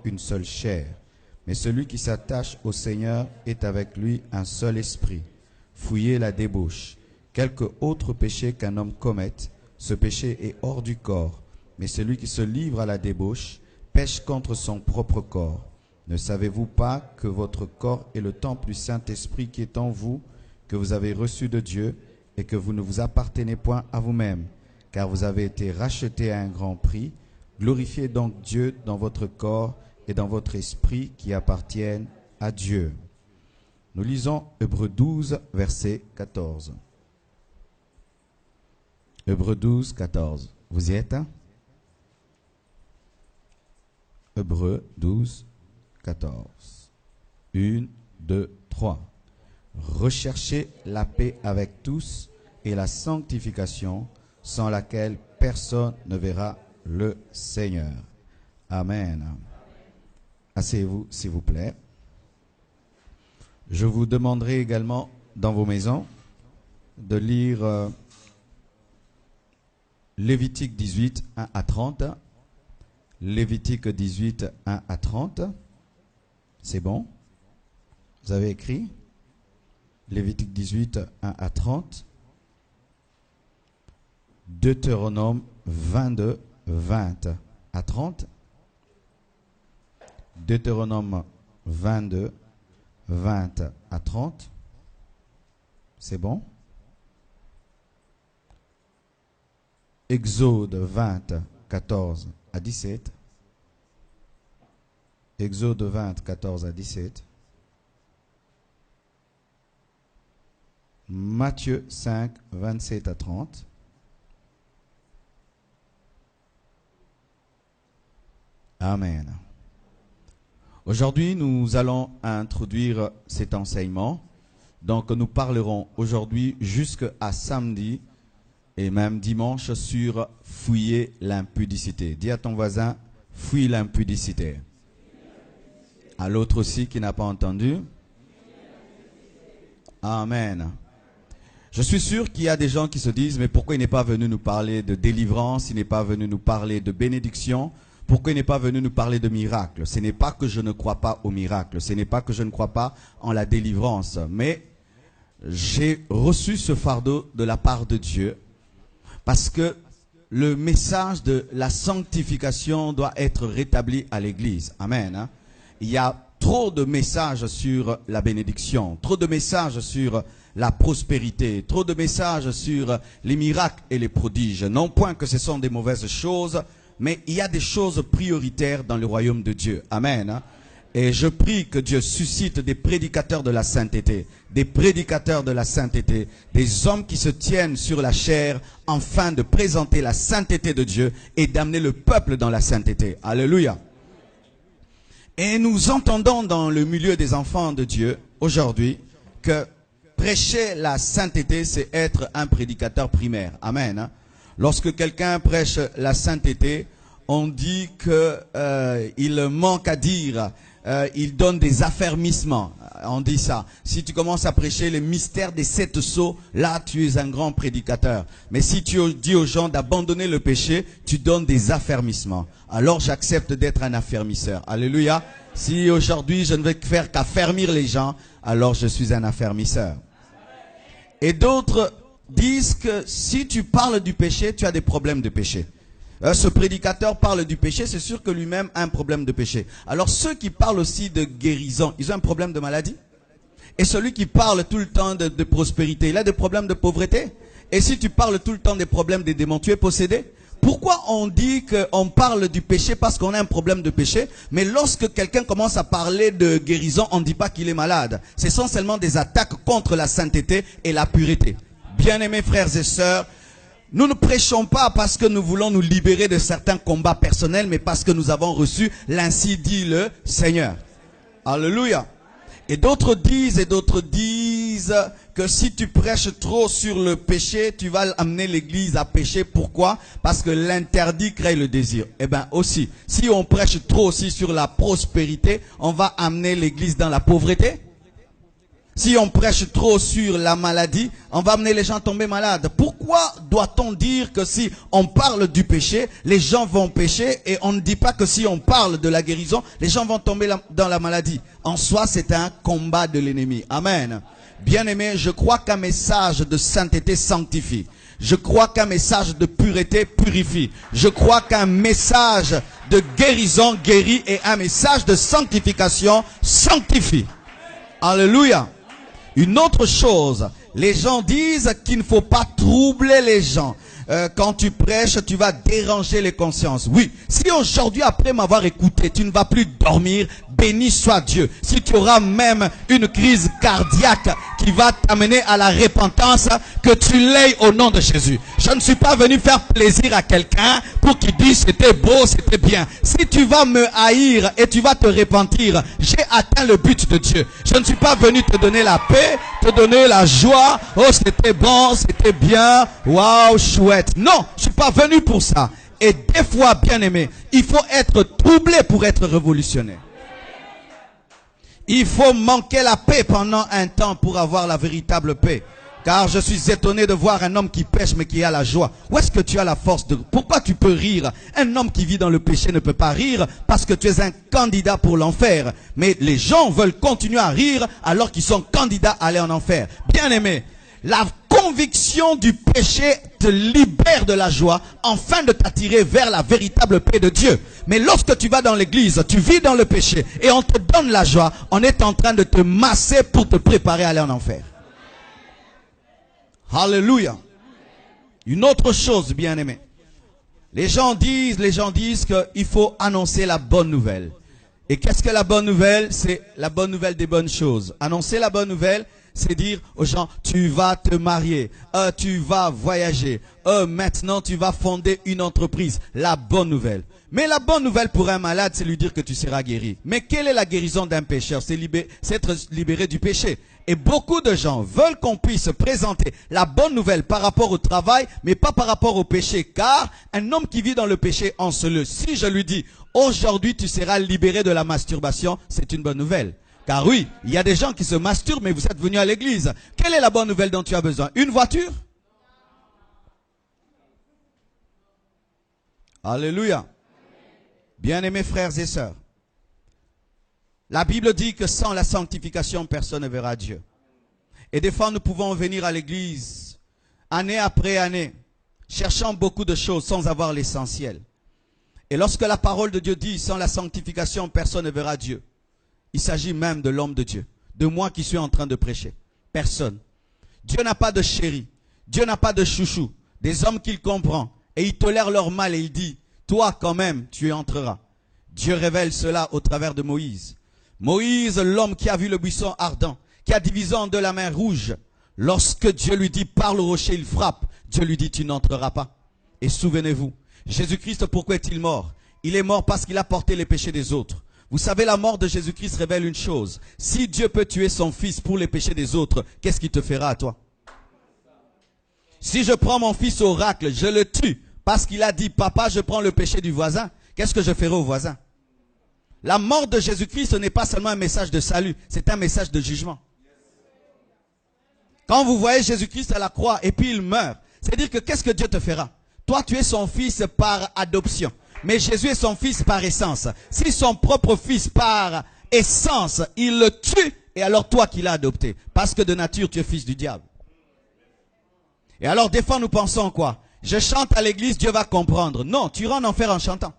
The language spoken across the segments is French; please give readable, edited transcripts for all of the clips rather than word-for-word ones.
une seule chair. Mais celui qui s'attache au Seigneur est avec lui un seul esprit. Fouillez la débauche. Quelque autre péché qu'un homme commette, ce péché est hors du corps. Mais celui qui se livre à la débauche pêche contre son propre corps. Ne savez-vous pas que votre corps est le temple du Saint-Esprit qui est en vous, que vous avez reçu de Dieu, et que vous ne vous appartenez point à vous-même, car vous avez été rachetés à un grand prix. Glorifiez donc Dieu dans votre corps et dans votre esprit qui appartiennent à Dieu. Nous lisons Hébreux 12, verset 14. Hébreux 12, 14. Vous y êtes, hein? Hébreux 12, 14. 1, 2, 3. Recherchez la paix avec tous et la sanctification, sans laquelle personne ne verra le Seigneur. Amen. Asseyez-vous, s'il vous plaît. Je vous demanderai également, dans vos maisons, de lire Lévitique 18, 1 à 30. Lévitique 18, 1 à 30. C'est bon? Vous avez écrit? Lévitique 18, 1 à 30. Deutéronome 22, 20 à 30. Deutéronome 22, 20 à 30. C'est bon? Exode 20, 14 à 17. Exode 20, 14 à 17. Matthieu 5, 27 à 30. Amen. Aujourd'hui, nous allons introduire cet enseignement. Donc, nous parlerons aujourd'hui jusqu'à samedi et même dimanche sur fouiller l'impudicité. Dis à ton voisin, fouille l'impudicité. À l'autre aussi qui n'a pas entendu. Amen. Je suis sûr qu'il y a des gens qui se disent, mais pourquoi il n'est pas venu nous parler de délivrance, il n'est pas venu nous parler de bénédiction, pourquoi il n'est pas venu nous parler de miracle? Ce n'est pas que je ne crois pas au miracle, ce n'est pas que je ne crois pas en la délivrance, mais j'ai reçu ce fardeau de la part de Dieu parce que le message de la sanctification doit être rétabli à l'Église. Amen. Il y a trop de messages sur la bénédiction, trop de messages sur la prospérité, trop de messages sur les miracles et les prodiges. Non point que ce sont des mauvaises choses, mais il y a des choses prioritaires dans le royaume de Dieu. Amen. Et je prie que Dieu suscite des prédicateurs de la sainteté, des prédicateurs de la sainteté, des hommes qui se tiennent sur la chair afin de présenter la sainteté de Dieu et d'amener le peuple dans la sainteté. Alléluia. Et nous entendons dans le milieu des enfants de Dieu aujourd'hui que prêcher la sainteté, c'est être un prédicateur primaire. Amen. Lorsque quelqu'un prêche la sainteté, on dit qu'il manque à dire, il donne des affermissements. On dit ça. Si tu commences à prêcher les mystères des 7 sceaux, là tu es un grand prédicateur. Mais si tu dis aux gens d'abandonner le péché, tu donnes des affermissements. Alors j'accepte d'être un affermisseur. Alléluia. Si aujourd'hui je ne vais faire qu'affermir les gens, alors je suis un affermisseur. Et d'autres disent que si tu parles du péché, tu as des problèmes de péché. Ce prédicateur parle du péché, c'est sûr que lui-même a un problème de péché. Alors ceux qui parlent aussi de guérison, ils ont un problème de maladie? Et celui qui parle tout le temps de prospérité, il a des problèmes de pauvreté? Et si tu parles tout le temps des problèmes des démons, tu es possédé? Pourquoi on dit qu'on parle du péché parce qu'on a un problème de péché, mais lorsque quelqu'un commence à parler de guérison, on ne dit pas qu'il est malade? Ce sont seulement des attaques contre la sainteté et la pureté. Bien-aimés frères et sœurs, nous ne prêchons pas parce que nous voulons nous libérer de certains combats personnels, mais parce que nous avons reçu l'ainsi dit le Seigneur. Alléluia. Et d'autres disent que si tu prêches trop sur le péché, tu vas amener l'église à pécher. Pourquoi? Parce que l'interdit crée le désir. Eh bien aussi, si on prêche trop aussi sur la prospérité, on va amener l'église dans la pauvreté. Si on prêche trop sur la maladie, on va amener les gens à tomber malades. Pourquoi doit-on dire que si on parle du péché, les gens vont pécher, et on ne dit pas que si on parle de la guérison, les gens vont tomber dans la maladie? En soi, c'est un combat de l'ennemi. Amen. Bien-aimé, je crois qu'un message de sainteté sanctifie. Je crois qu'un message de pureté purifie. Je crois qu'un message de guérison guérit, et un message de sanctification sanctifie. Alléluia. Une autre chose, les gens disent qu'il ne faut pas troubler les gens. Quand tu prêches, tu vas déranger les consciences. Oui, si aujourd'hui, après m'avoir écouté, tu ne vas plus dormir, béni soit Dieu. Si tu auras même une crise cardiaque qui va t'amener à la repentance, que tu l'aies au nom de Jésus. Je ne suis pas venu faire plaisir à quelqu'un pour qu'il dise c'était beau, c'était bien. Si tu vas me haïr et tu vas te repentir, j'ai atteint le but de Dieu. Je ne suis pas venu te donner la paix, te donner la joie. Oh, c'était bon, c'était bien. Waouh, chouette. Non, je suis pas venu pour ça. Et des fois, bien aimé, il faut être troublé pour être révolutionnaire. Il faut manquer la paix pendant un temps pour avoir la véritable paix. Car je suis étonné de voir un homme qui pêche mais qui a la joie. Où est-ce que tu as la force de... Pourquoi tu peux rire? Un homme qui vit dans le péché ne peut pas rire parce que tu es un candidat pour l'enfer. Mais les gens veulent continuer à rire alors qu'ils sont candidats à aller en enfer. Bien aimé, la conviction du péché te libère de la joie afin de t'attirer vers la véritable paix de Dieu. Mais lorsque tu vas dans l'église, tu vis dans le péché et on te donne la joie, on est en train de te masser pour te préparer à aller en enfer. Alléluia. Une autre chose, bien aimé. Les gens disent qu'il faut annoncer la bonne nouvelle. Et qu'est-ce que la bonne nouvelle? C'est la bonne nouvelle des bonnes choses. Annoncer la bonne nouvelle, c'est dire aux gens, tu vas te marier, tu vas voyager, maintenant tu vas fonder une entreprise. La bonne nouvelle. Mais la bonne nouvelle pour un malade, c'est lui dire que tu seras guéri. Mais quelle est la guérison d'un pécheur? C'est être libéré du péché. Et beaucoup de gens veulent qu'on puisse présenter la bonne nouvelle par rapport au travail, mais pas par rapport au péché. Car un homme qui vit dans le péché encelé, si je lui dis, aujourd'hui tu seras libéré de la masturbation, c'est une bonne nouvelle. Car oui, il y a des gens qui se masturbent, mais vous êtes venus à l'église. Quelle est la bonne nouvelle dont tu as besoin? Une voiture? Alléluia. Bien-aimés frères et sœurs, la Bible dit que sans la sanctification, personne ne verra Dieu. Et des fois, nous pouvons venir à l'église, année après année, cherchant beaucoup de choses sans avoir l'essentiel. Et lorsque la parole de Dieu dit, sans la sanctification, personne ne verra Dieu, il s'agit même de l'homme de Dieu, de moi qui suis en train de prêcher. Personne. Dieu n'a pas de chéri, Dieu n'a pas de chouchou, des hommes qu'il comprend, et il tolère leur mal et il dit, toi quand même, tu y entreras. Dieu révèle cela au travers de Moïse. Moïse, l'homme qui a vu le buisson ardent, qui a divisé en deux la mer rouge. Lorsque Dieu lui dit, parle au rocher, il frappe. Dieu lui dit, tu n'entreras pas. Et souvenez-vous, Jésus-Christ, pourquoi est-il mort? Il est mort parce qu'il a porté les péchés des autres. Vous savez, la mort de Jésus-Christ révèle une chose. Si Dieu peut tuer son fils pour les péchés des autres, qu'est-ce qu'il te fera à toi? Si je prends mon fils au racle, je le tue parce qu'il a dit, papa, je prends le péché du voisin, qu'est-ce que je ferai au voisin? La mort de Jésus-Christ, ce n'est pas seulement un message de salut, c'est un message de jugement. Quand vous voyez Jésus-Christ à la croix et puis il meurt, c'est-à-dire que qu'est-ce que Dieu te fera? Toi, tu es son fils par adoption, mais Jésus est son fils par essence. Si son propre fils par essence, il le tue, et alors toi qui l'as adopté, parce que de nature, tu es fils du diable. Et alors, des fois, nous pensons quoi? Je chante à l'église, Dieu va comprendre. Non, tu iras en enfer en chantant.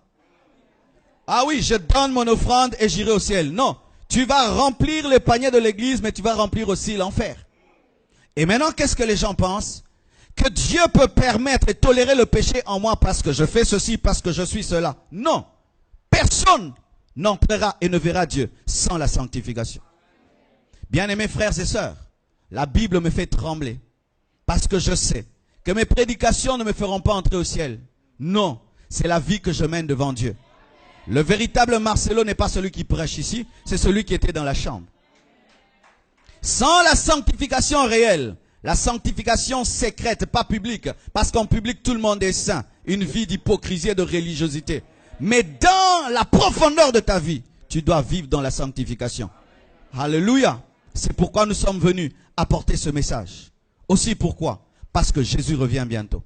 Ah oui, je donne mon offrande et j'irai au ciel. Non, tu vas remplir le panier de l'église, mais tu vas remplir aussi l'enfer. Et maintenant, qu'est-ce que les gens pensent? Que Dieu peut permettre et tolérer le péché en moi parce que je fais ceci, parce que je suis cela. Non, personne n'entrera et ne verra Dieu sans la sanctification. Bien-aimés frères et sœurs, la Bible me fait trembler parce que je sais que mes prédications ne me feront pas entrer au ciel. Non, c'est la vie que je mène devant Dieu. Le véritable Marcelo n'est pas celui qui prêche ici, c'est celui qui était dans la chambre. Sans la sanctification réelle, la sanctification secrète, pas publique, parce qu'en public tout le monde est saint, une vie d'hypocrisie et de religiosité. Mais dans la profondeur de ta vie, tu dois vivre dans la sanctification. Alléluia. C'est pourquoi nous sommes venus apporter ce message. Aussi pourquoi? Parce que Jésus revient bientôt.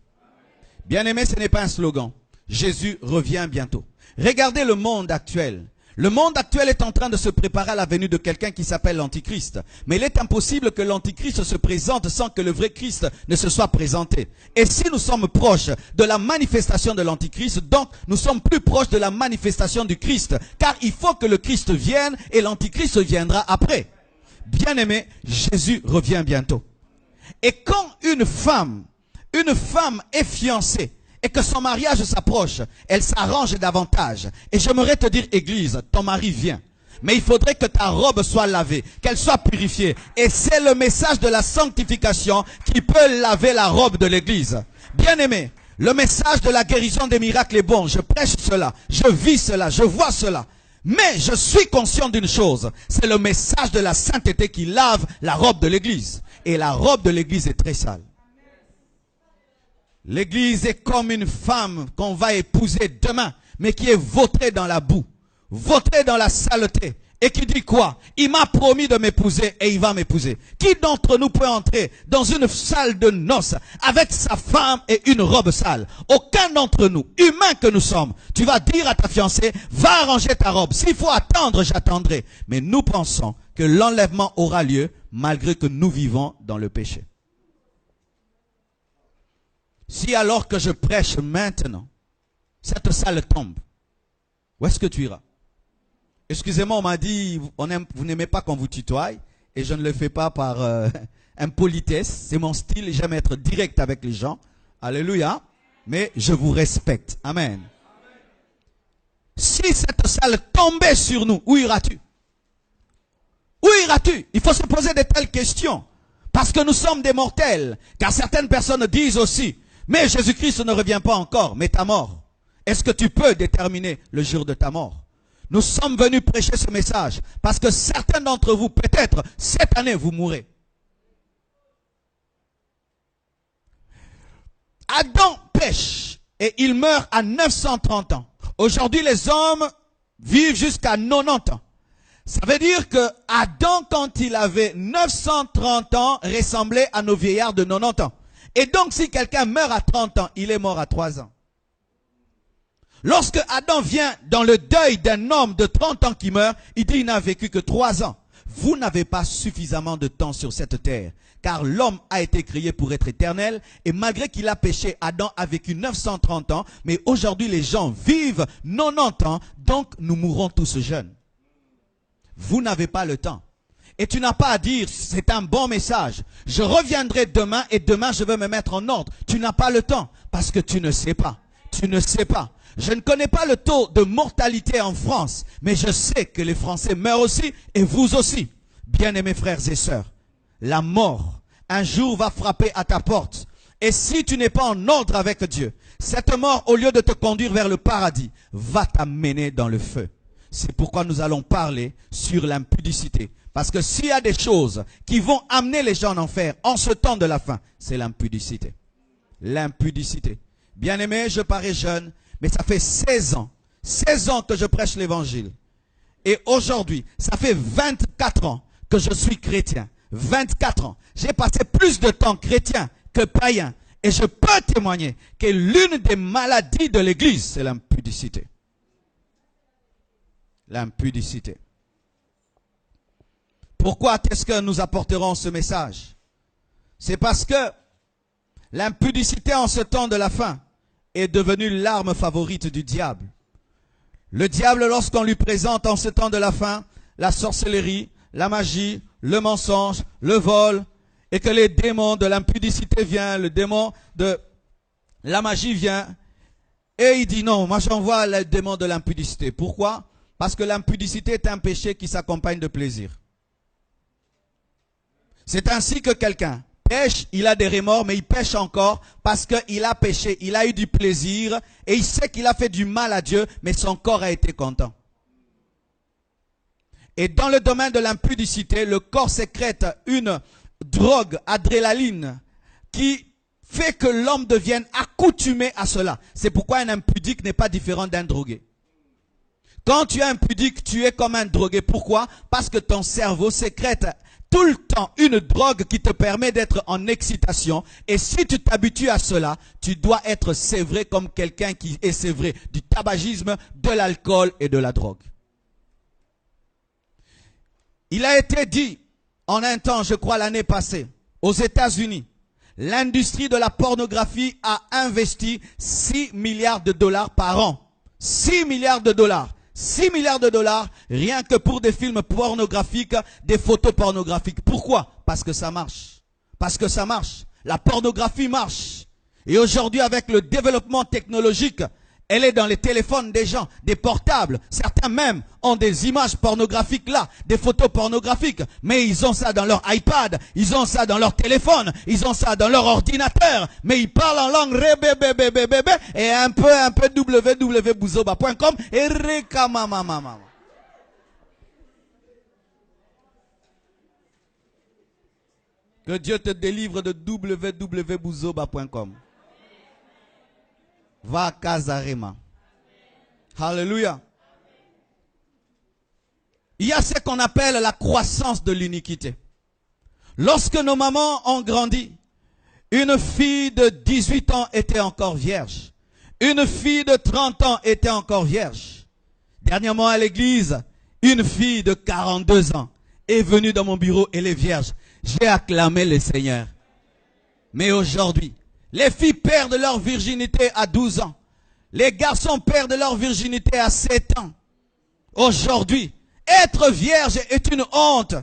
Bien-aimé, ce n'est pas un slogan. Jésus revient bientôt. Regardez le monde actuel. Le monde actuel est en train de se préparer à la venue de quelqu'un qui s'appelle l'Antichrist. Mais il est impossible que l'Antichrist se présente sans que le vrai Christ ne se soit présenté. Et si nous sommes proches de la manifestation de l'Antichrist, donc nous sommes plus proches de la manifestation du Christ. Car il faut que le Christ vienne et l'Antichrist viendra après. Bien-aimé, Jésus revient bientôt. Et quand une femme est fiancée, et que son mariage s'approche, elle s'arrange davantage. Et j'aimerais te dire, Église, ton mari vient. Mais il faudrait que ta robe soit lavée, qu'elle soit purifiée. Et c'est le message de la sanctification qui peut laver la robe de l'Église. Bien-aimé, le message de la guérison des miracles est bon. Je prêche cela, je vis cela, je vois cela. Mais je suis conscient d'une chose, c'est le message de la sainteté qui lave la robe de l'Église. Et la robe de l'Église est très sale. L'église est comme une femme qu'on va épouser demain, mais qui est vautrée dans la boue, vautrée dans la saleté, et qui dit quoi? Il m'a promis de m'épouser et il va m'épouser. Qui d'entre nous peut entrer dans une salle de noces avec sa femme et une robe sale? Aucun d'entre nous, humains que nous sommes. Tu vas dire à ta fiancée, va arranger ta robe. S'il faut attendre, j'attendrai. Mais nous pensons que l'enlèvement aura lieu malgré que nous vivons dans le péché. Si alors que je prêche maintenant, cette salle tombe, où est-ce que tu iras? Excusez-moi, on m'a dit, vous n'aimez pas qu'on vous tutoie, et je ne le fais pas par impolitesse, c'est mon style, j'aime être direct avec les gens, alléluia, mais je vous respecte, amen. Si cette salle tombait sur nous, où iras-tu? Où iras-tu? Il faut se poser de telles questions, parce que nous sommes des mortels, car certaines personnes disent aussi, mais Jésus-Christ ne revient pas encore, mais ta mort. Est-ce que tu peux déterminer le jour de ta mort? Nous sommes venus prêcher ce message parce que certains d'entre vous, peut-être, cette année, vous mourrez. Adam pêche et il meurt à 930 ans. Aujourd'hui, les hommes vivent jusqu'à 90 ans. Ça veut dire que Adam, quand il avait 930 ans, ressemblait à nos vieillards de 90 ans. Et donc, si quelqu'un meurt à 30 ans, il est mort à 3 ans. Lorsque Adam vient dans le deuil d'un homme de 30 ans qui meurt, il dit il n'a vécu que 3 ans. Vous n'avez pas suffisamment de temps sur cette terre, car l'homme a été créé pour être éternel, et malgré qu'il a péché, Adam a vécu 930 ans, mais aujourd'hui les gens vivent 90 ans, donc nous mourrons tous jeunes. Vous n'avez pas le temps. Et tu n'as pas à dire, c'est un bon message. Je reviendrai demain et demain je vais me mettre en ordre. Tu n'as pas le temps parce que tu ne sais pas. Tu ne sais pas. Je ne connais pas le taux de mortalité en France, mais je sais que les Français meurent aussi et vous aussi. Bien-aimés frères et sœurs, la mort un jour va frapper à ta porte. Et si tu n'es pas en ordre avec Dieu, cette mort, au lieu de te conduire vers le paradis, va t'amener dans le feu. C'est pourquoi nous allons parler sur l'impudicité. Parce que s'il y a des choses qui vont amener les gens en enfer en ce temps de la fin, c'est l'impudicité. L'impudicité. Bien-aimé, je parais jeune, mais ça fait 16 ans que je prêche l'évangile. Et aujourd'hui, ça fait 24 ans que je suis chrétien. 24 ans. J'ai passé plus de temps chrétien que païen. Et je peux témoigner que l'une des maladies de l'Église, c'est l'impudicité. L'impudicité. Pourquoi est-ce que nous apporterons ce message? C'est parce que l'impudicité en ce temps de la fin est devenue l'arme favorite du diable. Le diable, lorsqu'on lui présente en ce temps de la fin la sorcellerie, la magie, le mensonge, le vol, et que les démons de l'impudicité viennent, le démon de la magie vient, et il dit non, moi j'envoie le démon de l'impudicité. Pourquoi? Parce que l'impudicité est un péché qui s'accompagne de plaisir. C'est ainsi que quelqu'un pêche, il a des remords, mais il pêche encore parce qu'il a péché, il a eu du plaisir et il sait qu'il a fait du mal à Dieu, mais son corps a été content. Et dans le domaine de l'impudicité, le corps sécrète une drogue, adrénaline, qui fait que l'homme devienne accoutumé à cela. C'est pourquoi un impudique n'est pas différent d'un drogué. Quand tu es impudique, tu es comme un drogué. Pourquoi? Parce que ton cerveau sécrète tout le temps une drogue qui te permet d'être en excitation. Et si tu t'habitues à cela, tu dois être sévré comme quelqu'un qui est sévré du tabagisme, de l'alcool et de la drogue. Il a été dit en un temps, je crois l'année passée, aux États-Unis, l'industrie de la pornographie a investi 6 milliards de dollars par an. 6 milliards de dollars. 6 milliards de dollars rien que pour des films pornographiques, des photos pornographiques. Pourquoi? Parce que ça marche. Parce que ça marche. La pornographie marche. Et aujourd'hui, avec le développement technologique, elle est dans les téléphones des gens, des portables. Certains même ont des images pornographiques là, des photos pornographiques. Mais ils ont ça dans leur iPad, ils ont ça dans leur téléphone, ils ont ça dans leur ordinateur. Mais ils parlent en langue rébébébébébébé et un peu www.bouzoba.com et rekamamamama. Que Dieu te délivre de www.bouzoba.com. Va Kazarema. Alléluia. Il y a ce qu'on appelle la croissance de l'iniquité. Lorsque nos mamans ont grandi, une fille de 18 ans était encore vierge. Une fille de 30 ans était encore vierge. Dernièrement à l'église, une fille de 42 ans est venue dans mon bureau, elle est vierge. J'ai acclamé le Seigneur. Mais aujourd'hui, les filles perdent leur virginité à 12 ans. Les garçons perdent leur virginité à 7 ans. Aujourd'hui, être vierge est une honte.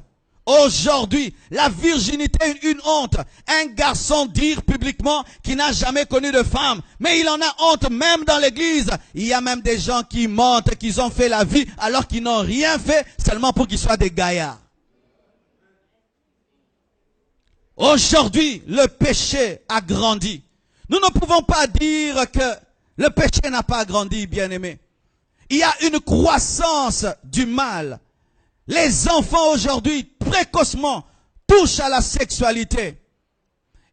Aujourd'hui, la virginité est une honte. Un garçon dire publiquement qu'il n'a jamais connu de femme, mais il en a honte même dans l'église. Il y a même des gens qui mentent qu'ils ont fait la vie alors qu'ils n'ont rien fait seulement pour qu'ils soient des gaillards. Aujourd'hui, le péché a grandi. Nous ne pouvons pas dire que le péché n'a pas grandi, bien-aimés. Il y a une croissance du mal. Les enfants aujourd'hui, précocement, touchent à la sexualité.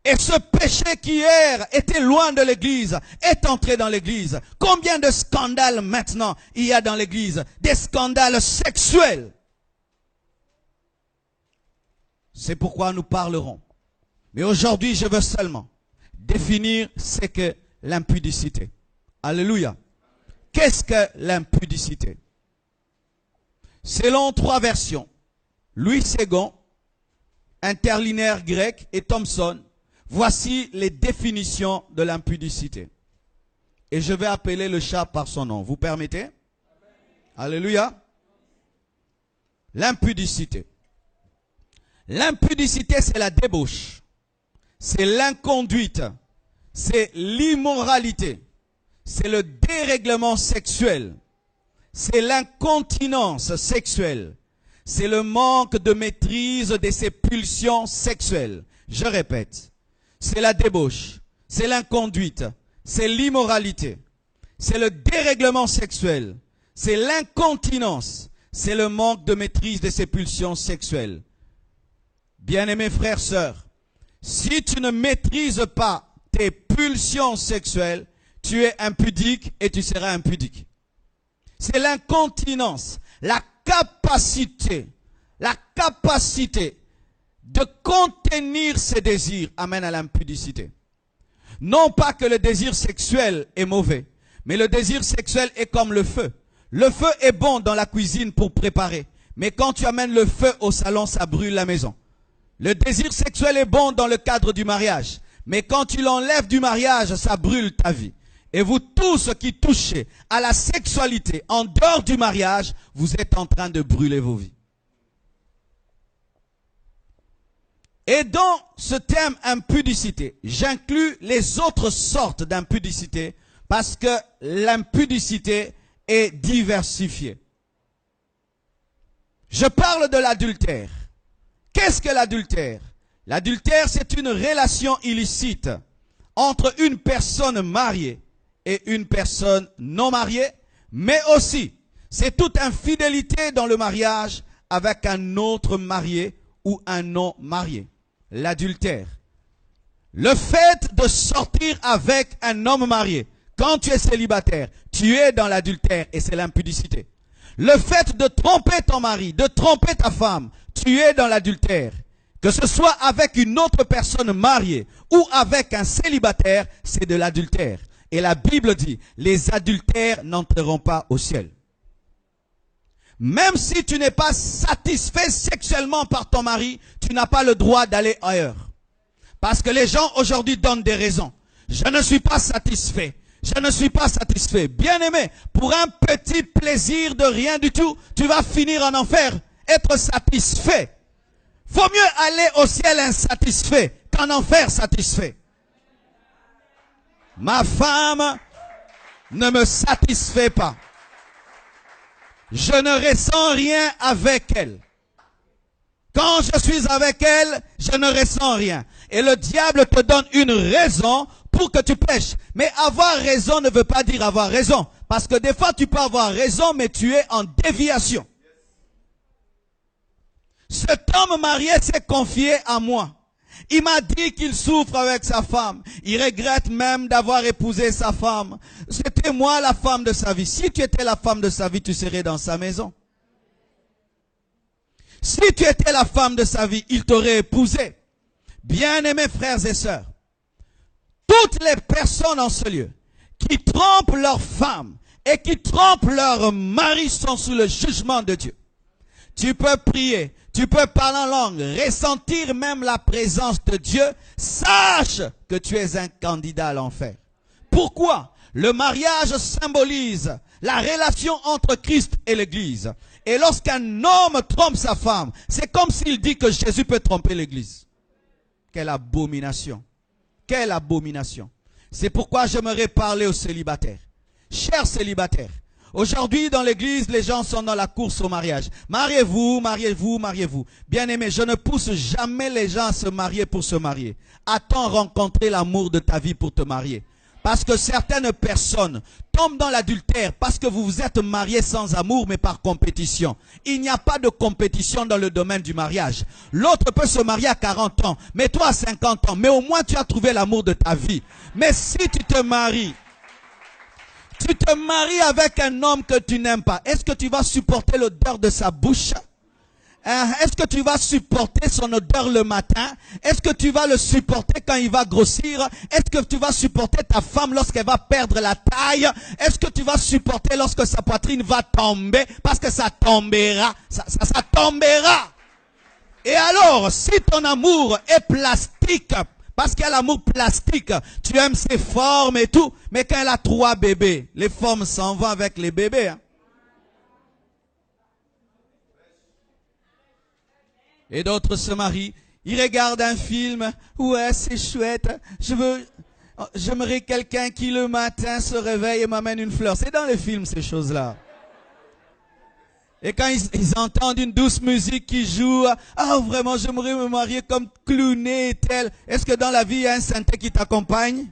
Et ce péché qui hier était loin de l'église est entré dans l'église. Combien de scandales maintenant il y a dans l'église? Des scandales sexuels. C'est pourquoi nous parlerons. Mais aujourd'hui, je veux seulement définir ce qu'est l'impudicité. Alléluia. Qu'est-ce que l'impudicité? Selon 3 versions, Louis Ségon, interlinéaire grec et Thomson, voici les définitions de l'impudicité. Et je vais appeler le chat par son nom. Vous permettez? Alléluia. L'impudicité. L'impudicité, c'est la débauche. C'est l'inconduite, c'est l'immoralité, c'est le dérèglement sexuel, c'est l'incontinence sexuelle, c'est le manque de maîtrise de ses pulsions sexuelles. Je répète, c'est la débauche, c'est l'inconduite, c'est l'immoralité, c'est le dérèglement sexuel, c'est l'incontinence, c'est le manque de maîtrise de ses pulsions sexuelles. Bien-aimés frères, sœurs, si tu ne maîtrises pas tes pulsions sexuelles, tu es impudique et tu seras impudique. C'est l'incontinence, la capacité de contenir ses désirs amène à l'impudicité. Non pas que le désir sexuel est mauvais, mais le désir sexuel est comme le feu. Le feu est bon dans la cuisine pour préparer, mais quand tu amènes le feu au salon, ça brûle la maison. Le désir sexuel est bon dans le cadre du mariage. Mais quand tu l'enlèves du mariage, ça brûle ta vie. Et vous tous qui touchez à la sexualité en dehors du mariage, vous êtes en train de brûler vos vies. Et dans ce terme impudicité, j'inclus les autres sortes d'impudicité parce que l'impudicité est diversifiée. Je parle de l'adultère. Qu'est-ce que l'adultère? L'adultère, c'est une relation illicite entre une personne mariée et une personne non mariée, mais aussi, c'est toute infidélité dans le mariage avec un autre marié ou un non marié. L'adultère. Le fait de sortir avec un homme marié, quand tu es célibataire, tu es dans l'adultère et c'est l'impudicité. Le fait de tromper ton mari, de tromper ta femme, tu es dans l'adultère que ce soit avec une autre personne mariée ou avec un célibataire, c'est de l'adultère. Et la Bible dit, les adultères n'entreront pas au ciel. Même si tu n'es pas satisfait sexuellement par ton mari, tu n'as pas le droit d'aller ailleurs. Parce que les gens aujourd'hui donnent des raisons. Je ne suis pas satisfait. Je ne suis pas satisfait. Bien-aimé, pour un petit plaisir de rien du tout, tu vas finir en enfer. Être satisfait. Vaut mieux aller au ciel insatisfait qu'en enfer satisfait. Ma femme ne me satisfait pas. Je ne ressens rien avec elle. Quand je suis avec elle, je ne ressens rien. Et le diable te donne une raison pour que tu pêches. Mais avoir raison ne veut pas dire avoir raison. Parce que des fois, tu peux avoir raison, mais tu es en déviation. Cet homme marié s'est confié à moi. Il m'a dit qu'il souffre avec sa femme. Il regrette même d'avoir épousé sa femme. C'était moi la femme de sa vie. Si tu étais la femme de sa vie, tu serais dans sa maison. Si tu étais la femme de sa vie, il t'aurait épousé. Bien-aimés frères et sœurs, toutes les personnes en ce lieu qui trompent leur femme et qui trompent leur mari sont sous le jugement de Dieu. Tu peux prier, tu peux parler en langue, ressentir même la présence de Dieu. Sache que tu es un candidat à l'enfer. Pourquoi? Le mariage symbolise la relation entre Christ et l'Église. Et lorsqu'un homme trompe sa femme, c'est comme s'il dit que Jésus peut tromper l'Église. Quelle abomination! Quelle abomination! C'est pourquoi j'aimerais parler aux célibataires. Chers célibataires, aujourd'hui dans l'Église, les gens sont dans la course au mariage. Mariez-vous, mariez-vous, mariez-vous. Bien-aimé, je ne pousse jamais les gens à se marier pour se marier. Attends rencontrer l'amour de ta vie pour te marier. Parce que certaines personnes tombent dans l'adultère parce que vous vous êtes mariés sans amour mais par compétition. Il n'y a pas de compétition dans le domaine du mariage. L'autre peut se marier à 40 ans, mais toi à 50 ans. Mais au moins tu as trouvé l'amour de ta vie. Mais si tu te maries avec un homme que tu n'aimes pas, est-ce que tu vas supporter l'odeur de sa bouche? Est-ce que tu vas supporter son odeur le matin? Est-ce que tu vas le supporter quand il va grossir? Est-ce que tu vas supporter ta femme lorsqu'elle va perdre la taille? Est-ce que tu vas supporter lorsque sa poitrine va tomber? Parce que ça tombera. Ça tombera. Et alors, si ton amour est plastique, parce qu'il y a l'amour plastique, tu aimes ses formes et tout, mais quand elle a 3 bébés, les formes s'en vont avec les bébés. Hein. Et d'autres se marient, ils regardent un film, ouais c'est chouette, j'aimerais quelqu'un qui le matin se réveille et m'amène une fleur. C'est dans les films ces choses-là. Et quand ils entendent une douce musique qui joue, ah vraiment j'aimerais me marier comme Clooney et tel. Est-ce que dans la vie il y a un synthé qui t'accompagne?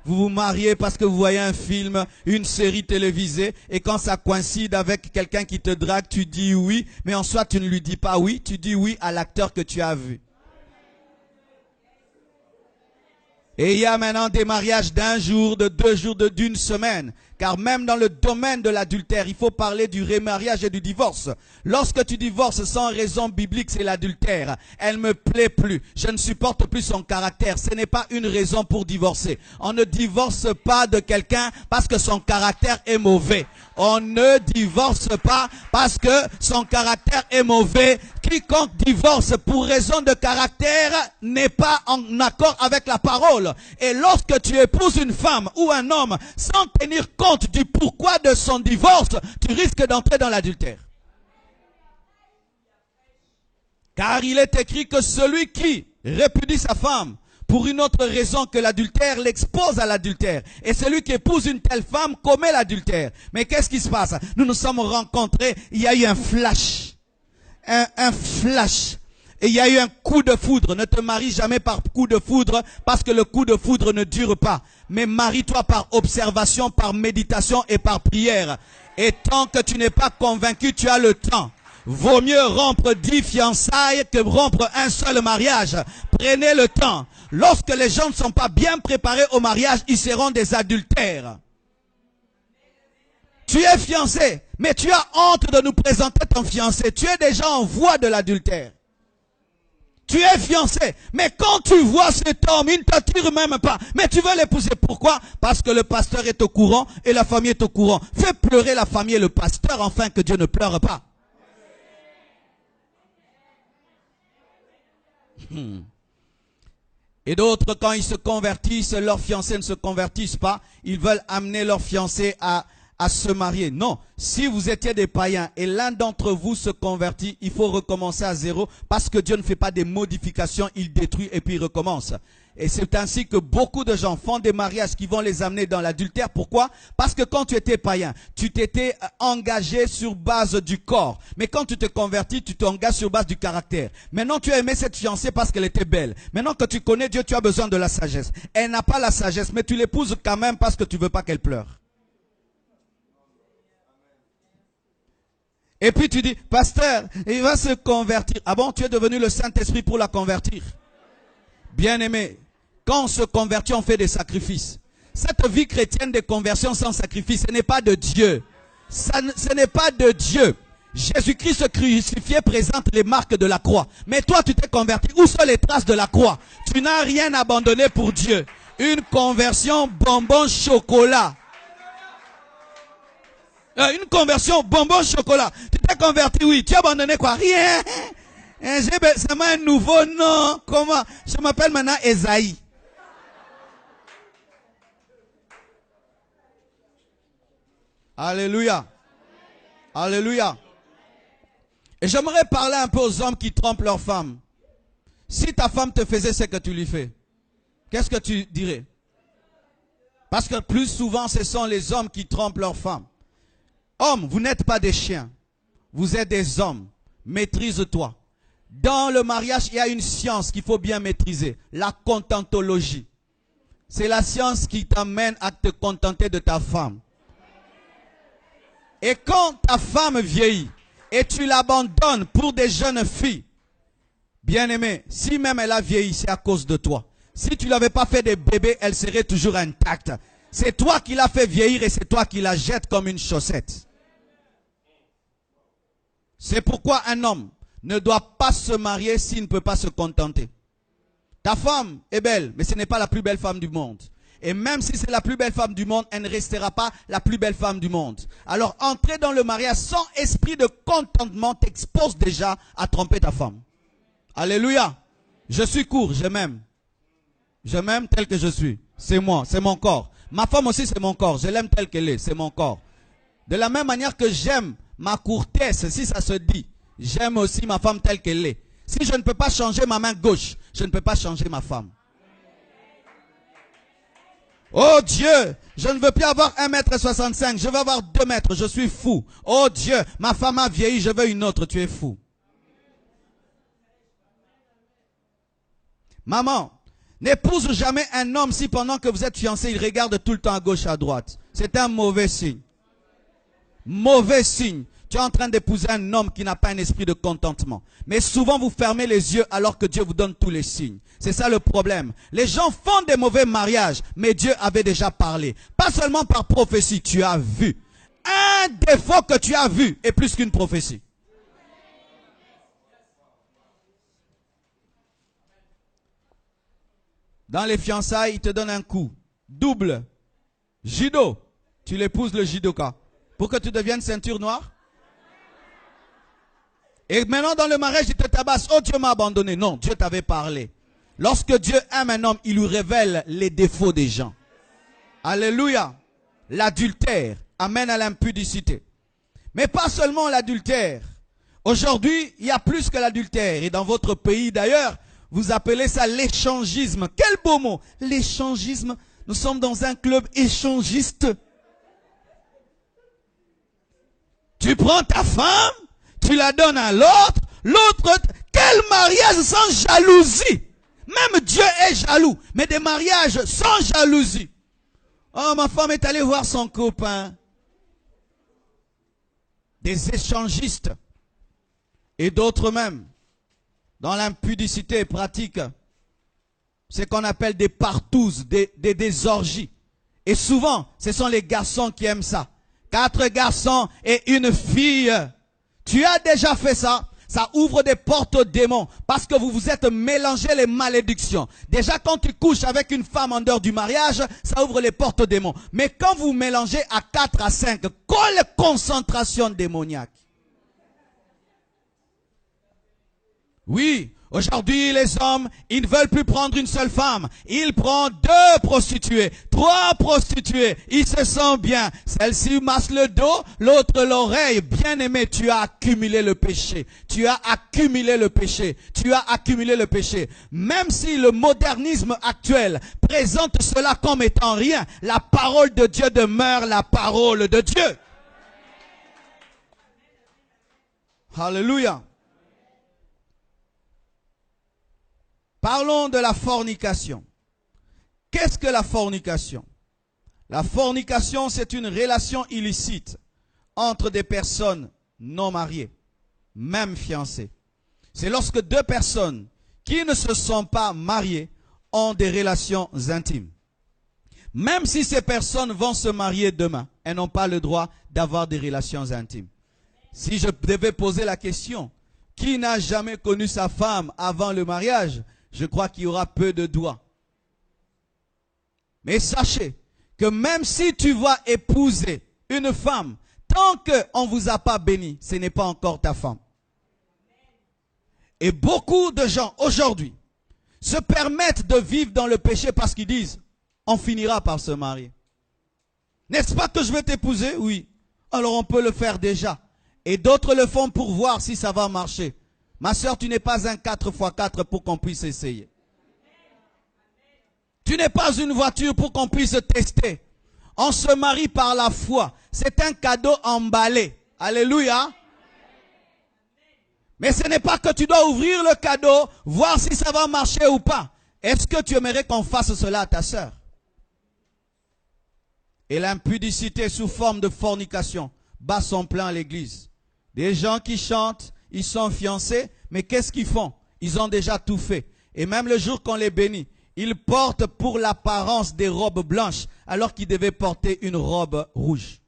Vous vous mariez parce que vous voyez un film, une série télévisée, et quand ça coïncide avec quelqu'un qui te drague, tu dis oui, mais en soi tu ne lui dis pas oui, tu dis oui à l'acteur que tu as vu. Et il y a maintenant des mariages d'1 jour, de 2 jours, d'une semaine. Car même dans le domaine de l'adultère, il faut parler du remariage et du divorce. Lorsque tu divorces sans raison biblique, c'est l'adultère. Elle me plaît plus. Je ne supporte plus son caractère. Ce n'est pas une raison pour divorcer. On ne divorce pas de quelqu'un parce que son caractère est mauvais. On ne divorce pas parce que son caractère est mauvais. Quiconque divorce pour raison de caractère n'est pas en accord avec la parole. Et lorsque tu épouses une femme ou un homme sans tenir compte du pourquoi de son divorce, tu risques d'entrer dans l'adultère. Car il est écrit que celui qui répudie sa femme pour une autre raison que l'adultère l'expose à l'adultère. Et celui qui épouse une telle femme commet l'adultère. Mais qu'est-ce qui se passe? Nous nous sommes rencontrés, il y a eu un flash. Un flash. Et il y a eu un coup de foudre. Ne te marie jamais par coup de foudre parce que le coup de foudre ne dure pas. Mais marie-toi par observation, par méditation et par prière. Et tant que tu n'es pas convaincu, tu as le temps. Vaut mieux rompre 10 fiançailles que rompre un seul mariage. Prenez le temps. Lorsque les gens ne sont pas bien préparés au mariage, ils seront des adultères. Tu es fiancé, mais tu as honte de nous présenter ton fiancé. Tu es déjà en voie de l'adultère. Tu es fiancé. Mais quand tu vois cet homme, il ne t'attire même pas. Mais tu veux l'épouser. Pourquoi? Parce que le pasteur est au courant et la famille est au courant. Fais pleurer la famille et le pasteur afin que Dieu ne pleure pas. Et d'autres, quand ils se convertissent, leurs fiancés ne se convertissent pas. Ils veulent amener leurs fiancés à se marier. Non, si vous étiez des païens et l'un d'entre vous se convertit, il faut recommencer à zéro parce que Dieu ne fait pas des modifications, il détruit et puis il recommence. Et c'est ainsi que beaucoup de gens font des mariages qui vont les amener dans l'adultère. Pourquoi? Parce que quand tu étais païen, tu t'étais engagé sur base du corps. Mais quand tu te convertis, tu t'engages sur base du caractère. Maintenant, tu as aimé cette fiancée parce qu'elle était belle. Maintenant que tu connais Dieu, tu as besoin de la sagesse. Elle n'a pas la sagesse, mais tu l'épouses quand même parce que tu ne veux pas qu'elle pleure. Et puis tu dis, pasteur, il va se convertir. Ah bon, tu es devenu le Saint-Esprit pour la convertir? Bien-aimé, quand on se convertit, on fait des sacrifices. Cette vie chrétienne de conversion sans sacrifice, ce n'est pas de Dieu. Ce n'est pas de Dieu. Jésus-Christ crucifié présente les marques de la croix. Mais toi, tu t'es converti. Où sont les traces de la croix? Tu n'as rien abandonné pour Dieu. Une conversion bonbon chocolat. Une conversion bonbon chocolat. Tu t'es converti, oui. Tu as abandonné quoi? Rien. C'est un nouveau nom. Comment? Je m'appelle maintenant Esaïe. Alléluia. Alléluia. Et j'aimerais parler un peu aux hommes qui trompent leurs femmes. Si ta femme te faisait ce que tu lui fais, qu'est-ce que tu dirais? Parce que plus souvent, ce sont les hommes qui trompent leurs femmes. Hommes, vous n'êtes pas des chiens. Vous êtes des hommes. Maîtrise-toi. Dans le mariage, il y a une science qu'il faut bien maîtriser. La contentologie. C'est la science qui t'amène à te contenter de ta femme. Et quand ta femme vieillit et tu l'abandonnes pour des jeunes filles, bien aimé, si même elle a vieilli, c'est à cause de toi. Si tu ne l'avais pas fait des bébés, elle serait toujours intacte. C'est toi qui l'as fait vieillir et c'est toi qui la jettes comme une chaussette. C'est pourquoi un homme ne doit pas se marier s'il ne peut pas se contenter. Ta femme est belle, mais ce n'est pas la plus belle femme du monde. Et même si c'est la plus belle femme du monde, elle ne restera pas la plus belle femme du monde. Alors, entrer dans le mariage sans esprit de contentement t'expose déjà à tromper ta femme. Alléluia. Je suis court, je m'aime. Je m'aime tel que je suis. C'est moi, c'est mon corps. Ma femme aussi, c'est mon corps. Je l'aime tel qu'elle est, c'est mon corps. De la même manière que j'aime ma courtesse, si ça se dit, j'aime aussi ma femme telle qu'elle est. Si je ne peux pas changer ma main gauche, je ne peux pas changer ma femme. Oh Dieu, je ne veux plus avoir 1,65 m, je veux avoir 2 mètres, je suis fou. Oh Dieu, ma femme a vieilli, je veux une autre, tu es fou. Maman, n'épouse jamais un homme si pendant que vous êtes fiancés, il regarde tout le temps à gauche, à droite. C'est un mauvais signe. Mauvais signe. Tu es en train d'épouser un homme qui n'a pas un esprit de contentement. Mais souvent vous fermez les yeux alors que Dieu vous donne tous les signes. C'est ça le problème. Les gens font des mauvais mariages, mais Dieu avait déjà parlé. Pas seulement par prophétie, tu as vu. Un défaut que tu as vu est plus qu'une prophétie. Dans les fiançailles, il te donne un coup. Double. Judo. Tu l'épouses le judoka. Pour que tu deviennes ceinture noire. Et maintenant dans le mariage, il te tabasse. Oh, Dieu m'a abandonné. Non, Dieu t'avait parlé. Lorsque Dieu aime un homme, il lui révèle les défauts des gens. Alléluia. L'adultère amène à l'impudicité. Mais pas seulement l'adultère. Aujourd'hui, il y a plus que l'adultère. Et dans votre pays d'ailleurs, vous appelez ça l'échangisme. Quel beau mot. L'échangisme. Nous sommes dans un club échangiste. Tu prends ta femme, tu la donnes à l'autre, l'autre, quel mariage sans jalousie. Même Dieu est jaloux, mais des mariages sans jalousie. Oh, ma femme est allée voir son copain. Des échangistes. Et d'autres même, dans l'impudicité pratique, c'est qu'on appelle des partouzes, des orgies. Et souvent, ce sont les garçons qui aiment ça. 4 garçons et une fille. Tu as déjà fait ça. Ça ouvre des portes aux démons parce que vous vous êtes mélangé les malédictions. Déjà, quand tu couches avec une femme en dehors du mariage, ça ouvre les portes aux démons. Mais quand vous mélangez à 4 à 5, quelle concentration démoniaque. Oui, aujourd'hui, les hommes, ils ne veulent plus prendre une seule femme. Ils prennent 2 prostituées, 3 prostituées. Ils se sentent bien. Celle-ci masse le dos, l'autre l'oreille. Bien-aimé, tu as accumulé le péché. Tu as accumulé le péché. Tu as accumulé le péché. Même si le modernisme actuel présente cela comme étant rien, la parole de Dieu demeure la parole de Dieu. Alléluia. Parlons de la fornication. Qu'est-ce que la fornication? La fornication, c'est une relation illicite entre des personnes non mariées, même fiancées. C'est lorsque 2 personnes qui ne se sont pas mariées ont des relations intimes. Même si ces personnes vont se marier demain, elles n'ont pas le droit d'avoir des relations intimes. Si je devais poser la question, qui n'a jamais connu sa femme avant le mariage? Je crois qu'il y aura peu de doigts. Mais sachez que même si tu vas épouser une femme, tant qu'on ne vous a pas béni, ce n'est pas encore ta femme. Et beaucoup de gens aujourd'hui se permettent de vivre dans le péché parce qu'ils disent, on finira par se marier. N'est-ce pas que je vais t'épouser? Oui. Alors on peut le faire déjà. Et d'autres le font pour voir si ça va marcher. Ma soeur, tu n'es pas un 4x4 pour qu'on puisse essayer. Tu n'es pas une voiture pour qu'on puisse tester. On se marie par la foi. C'est un cadeau emballé. Alléluia. Mais ce n'est pas que tu dois ouvrir le cadeau, voir si ça va marcher ou pas. Est-ce que tu aimerais qu'on fasse cela à ta soeur? Et l'impudicité sous forme de fornication bat son plein à l'église. Des gens qui chantent, ils sont fiancés, mais qu'est-ce qu'ils font? Ils ont déjà tout fait. Et même le jour qu'on les bénit, ils portent pour l'apparence des robes blanches, alors qu'ils devaient porter une robe rouge.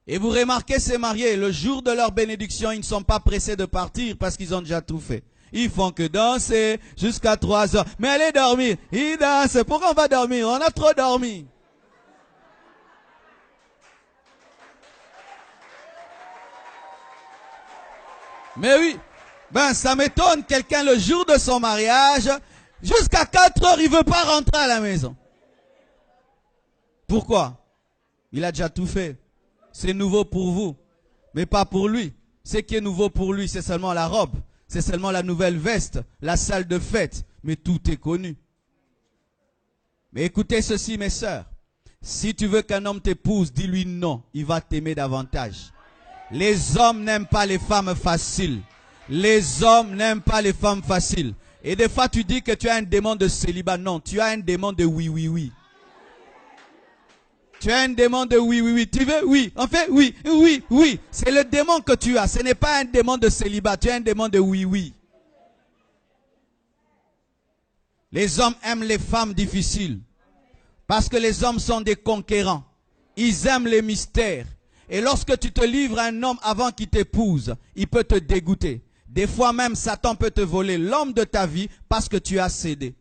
Et vous remarquez ces mariés, le jour de leur bénédiction, ils ne sont pas pressés de partir parce qu'ils ont déjà tout fait. Ils font que danser jusqu'à 3 heures. Mais allez dormir. Ils dansent. Pourquoi on va dormir? On a trop dormi. Mais oui, ben ça m'étonne, quelqu'un le jour de son mariage, jusqu'à 4 heures, il ne veut pas rentrer à la maison. Pourquoi? Il a déjà tout fait. C'est nouveau pour vous, mais pas pour lui. Ce qui est nouveau pour lui, c'est seulement la robe, c'est seulement la nouvelle veste, la salle de fête, mais tout est connu. Mais écoutez ceci, mes sœurs, si tu veux qu'un homme t'épouse, dis-lui non, il va t'aimer davantage. Les hommes n'aiment pas les femmes faciles. Les hommes n'aiment pas les femmes faciles. Et des fois, tu dis que tu as un démon de célibat. Non, tu as un démon de oui, oui, oui. Tu as un démon de oui, oui, oui. Tu veux? Oui. En fait, oui, oui, oui. C'est le démon que tu as. Ce n'est pas un démon de célibat. Tu as un démon de oui, oui. Les hommes aiment les femmes difficiles. Parce que les hommes sont des conquérants. Ils aiment les mystères. Et lorsque tu te livres à un homme avant qu'il t'épouse, il peut te dégoûter. Des fois même, Satan peut te voler l'homme de ta vie parce que tu as cédé.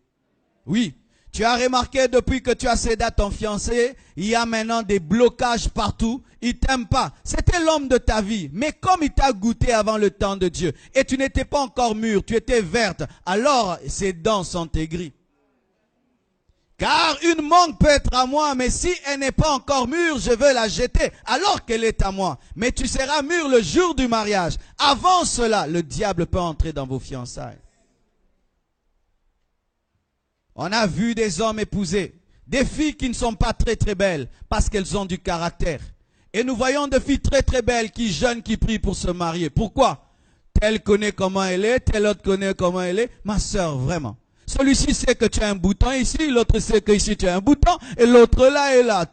Oui, tu as remarqué depuis que tu as cédé à ton fiancé, il y a maintenant des blocages partout. Il ne t'aime pas. C'était l'homme de ta vie. Mais comme il t'a goûté avant le temps de Dieu, et tu n'étais pas encore mûre, tu étais verte, alors ses dents sont aigries. Car une mangue peut être à moi, mais si elle n'est pas encore mûre, je veux la jeter alors qu'elle est à moi. Mais tu seras mûr le jour du mariage. Avant cela, le diable peut entrer dans vos fiançailles. On a vu des hommes épouser des filles qui ne sont pas très très belles parce qu'elles ont du caractère. Et nous voyons des filles très très belles qui jeûnent, qui prient pour se marier. Pourquoi? Telle connaît comment elle est, telle autre connaît comment elle est. Ma soeur, vraiment. Celui-ci sait que tu as un bouton ici, l'autre sait que ici tu as un bouton, et l'autre là et là.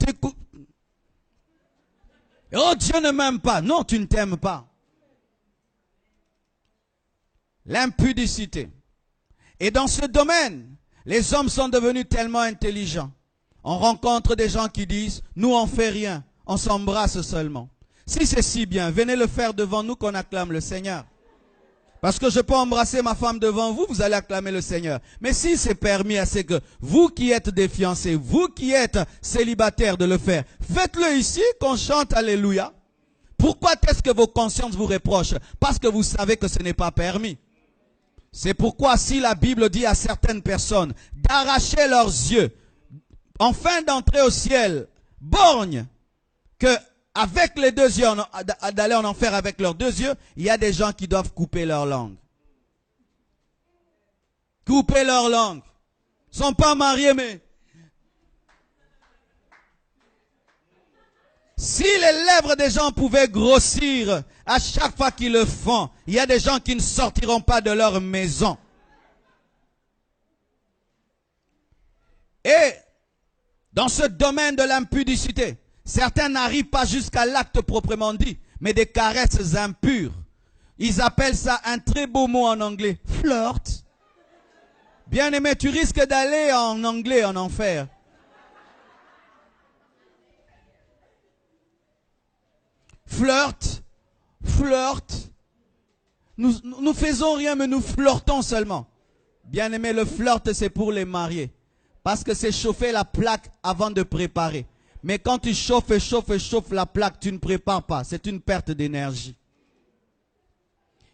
Oh, Dieu ne m'aime pas. Non, tu ne t'aimes pas. L'impudicité. Et dans ce domaine, les hommes sont devenus tellement intelligents. On rencontre des gens qui disent, nous on fait rien, on s'embrasse seulement. Si c'est si bien, venez le faire devant nous qu'on acclame le Seigneur. Parce que je peux embrasser ma femme devant vous, vous allez acclamer le Seigneur. Mais si c'est permis à ce que vous qui êtes des fiancés, vous qui êtes célibataires de le faire, faites-le ici, qu'on chante Alléluia. Pourquoi est-ce que vos consciences vous reprochent? Parce que vous savez que ce n'est pas permis. C'est pourquoi si la Bible dit à certaines personnes d'arracher leurs yeux, enfin d'entrer au ciel, borgne, que avec les deux yeux, d'aller en enfer avec leurs deux yeux, il y a des gens qui doivent couper leur langue. Couper leur langue. Ils ne sont pas mariés, mais... Si les lèvres des gens pouvaient grossir à chaque fois qu'ils le font, il y a des gens qui ne sortiront pas de leur maison. Et dans ce domaine de l'impudicité, certains n'arrivent pas jusqu'à l'acte proprement dit, mais des caresses impures. Ils appellent ça un très beau mot en anglais, flirt. Bien aimé, tu risques d'aller en anglais en enfer. Flirt, flirt. Nous faisons rien, mais nous flirtons seulement. Bien aimé, le flirt, c'est pour les mariés. Parce que c'est chauffer la plaque avant de préparer. Mais quand tu chauffes et chauffes et chauffes la plaque, tu ne prépares pas. C'est une perte d'énergie.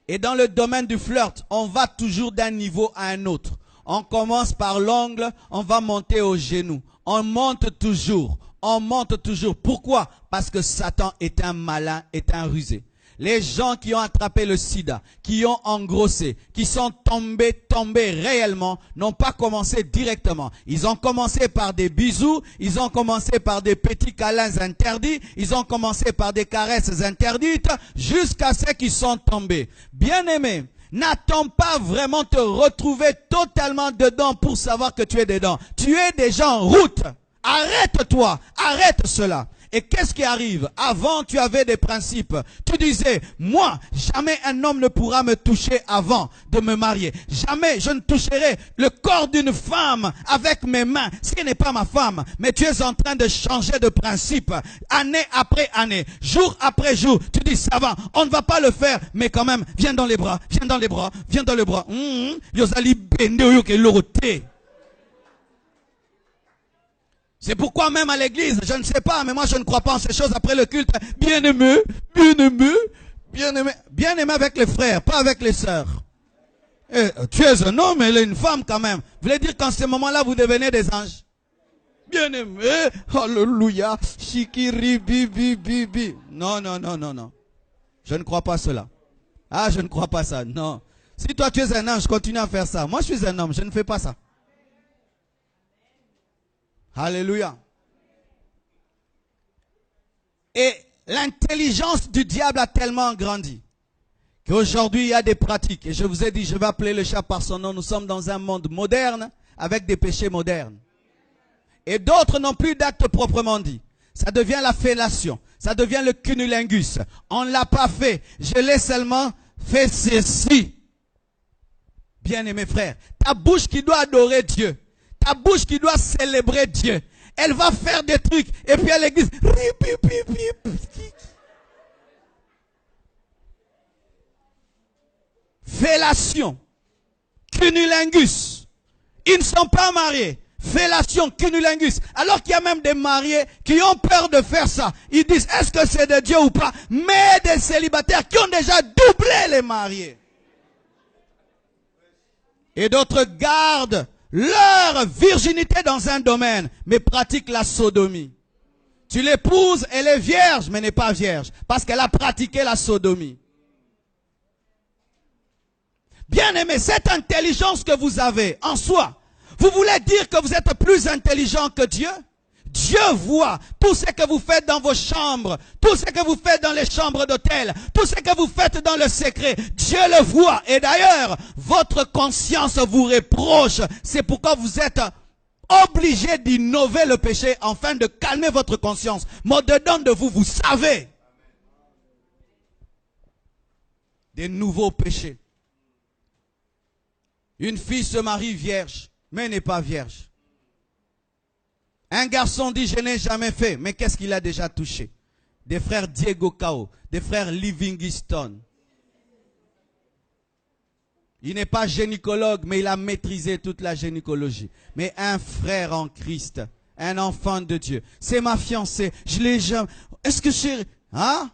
Et dans le domaine du flirt, on va toujours d'un niveau à un autre. On commence par l'ongle, on va monter au genou. On monte toujours. On monte toujours. Pourquoi? Parce que Satan est un malin, est un rusé. Les gens qui ont attrapé le sida, qui ont engrossé, qui sont tombés réellement, n'ont pas commencé directement. Ils ont commencé par des bisous, ils ont commencé par des petits câlins interdits, ils ont commencé par des caresses interdites, jusqu'à ce qu'ils sont tombés. Bien-aimé, n'attends pas vraiment te retrouver totalement dedans pour savoir que tu es dedans. Tu es déjà en route. Arrête-toi, arrête cela. Et qu'est-ce qui arrive? Avant, tu avais des principes. Tu disais, moi, jamais un homme ne pourra me toucher avant de me marier. Jamais je ne toucherai le corps d'une femme avec mes mains, ce qui n'est pas ma femme. Mais tu es en train de changer de principe, année après année, jour après jour. Tu dis, ça va, on ne va pas le faire, mais quand même, viens dans les bras, viens dans les bras, viens dans les bras. Yosali bende oyoke lorote. C'est pourquoi même à l'église, je ne sais pas, mais moi je ne crois pas en ces choses après le culte. Bien-aimé, bien-aimé, bien-aimé, bien-aimé avec les frères, pas avec les sœurs. Et, tu es un homme, elle est une femme quand même. Vous voulez dire qu'en ce moment-là, vous devenez des anges? Bien-aimé, alléluia, shikiri, bi. Non, non, non, non, non. Je ne crois pas cela. Ah, je ne crois pas ça, non. Si toi tu es un ange, continue à faire ça. Moi je suis un homme, je ne fais pas ça. Alléluia. Et l'intelligence du diable a tellement grandi qu'aujourd'hui il y a des pratiques. Et je vous ai dit, je vais appeler le chat par son nom. Nous sommes dans un monde moderne avec des péchés modernes. Et d'autres n'ont plus d'actes proprement dit. Ça devient la fellation. Ça devient le cunnilingus. On ne l'a pas fait. Je l'ai seulement fait ceci. Bien-aimé frère, ta bouche qui doit adorer Dieu. Ta bouche qui doit célébrer Dieu. Elle va faire des trucs. Et puis à l'église. Fellation. Cunnilingus. Ils ne sont pas mariés. Fellation, cunnilingus. Alors qu'il y a même des mariés qui ont peur de faire ça. Ils disent, est-ce que c'est de Dieu ou pas? Mais des célibataires qui ont déjà doublé les mariés. Et d'autres gardent leur virginité dans un domaine, mais pratiquent la sodomie. Tu l'épouses, elle est vierge, mais n'est pas vierge, parce qu'elle a pratiqué la sodomie. Bien-aimé, cette intelligence que vous avez en soi, vous voulez dire que vous êtes plus intelligent que Dieu? Dieu voit tout ce que vous faites dans vos chambres, tout ce que vous faites dans les chambres d'hôtel, tout ce que vous faites dans le secret. Dieu le voit. Et d'ailleurs, votre conscience vous reproche. C'est pourquoi vous êtes obligé d'innover le péché afin de calmer votre conscience. Mais au-dedans de vous, vous savez des nouveaux péchés. Une fille se marie vierge, mais n'est pas vierge. Un garçon dit, je n'ai jamais fait, mais qu'est-ce qu'il a déjà touché? des frères Diego Cao, des frères Livingstone. Il n'est pas gynécologue, mais il a maîtrisé toute la gynécologie. Mais un frère en Christ, un enfant de Dieu. C'est ma fiancée, je l'ai jamais... Est-ce que chérie... Hein?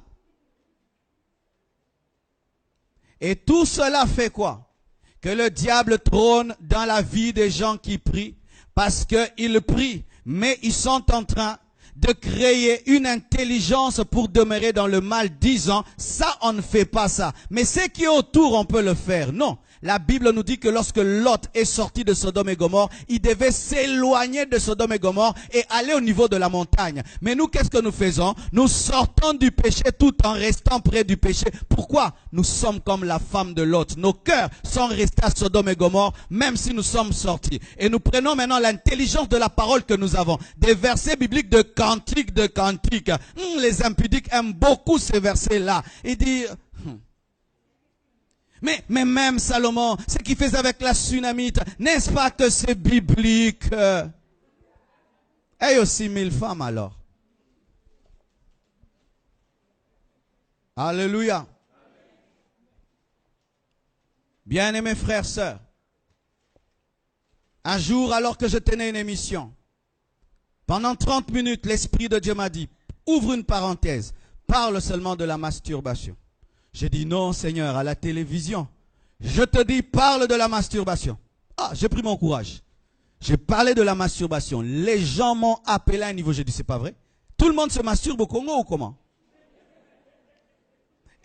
Et tout cela fait quoi? Que le diable trône dans la vie des gens qui prient. Parce qu'ils prient, mais ils sont en train de créer une intelligence pour demeurer dans le mal, disant, ça on ne fait pas ça. Mais ce qui est autour, on peut le faire. Non. La Bible nous dit que lorsque Lot est sorti de Sodome et Gomorrhe, il devait s'éloigner de Sodome et Gomorrhe et aller au niveau de la montagne. Mais nous, qu'est-ce que nous faisons? Nous sortons du péché tout en restant près du péché. Pourquoi? Nous sommes comme la femme de Lot. Nos cœurs sont restés à Sodome et Gomorrhe, même si nous sommes sortis. Et nous prenons maintenant l'intelligence de la parole que nous avons. Des versets bibliques de cantiques, les impudiques aiment beaucoup ces versets-là. Il dit... Mais même Salomon, ce qu'il faisait avec la Sunamite, n'est-ce pas que c'est biblique? Et aussi 1000 femmes alors. Alléluia. Bien-aimés frères, sœurs, un jour alors que je tenais une émission, pendant 30 minutes, l'Esprit de Dieu m'a dit, ouvre une parenthèse, parle seulement de la masturbation. J'ai dit non Seigneur, à la télévision. Je te dis, parle de la masturbation. Ah, j'ai pris mon courage. J'ai parlé de la masturbation. Les gens m'ont appelé à un niveau, j'ai dit c'est pas vrai. Tout le monde se masturbe au Congo ou comment?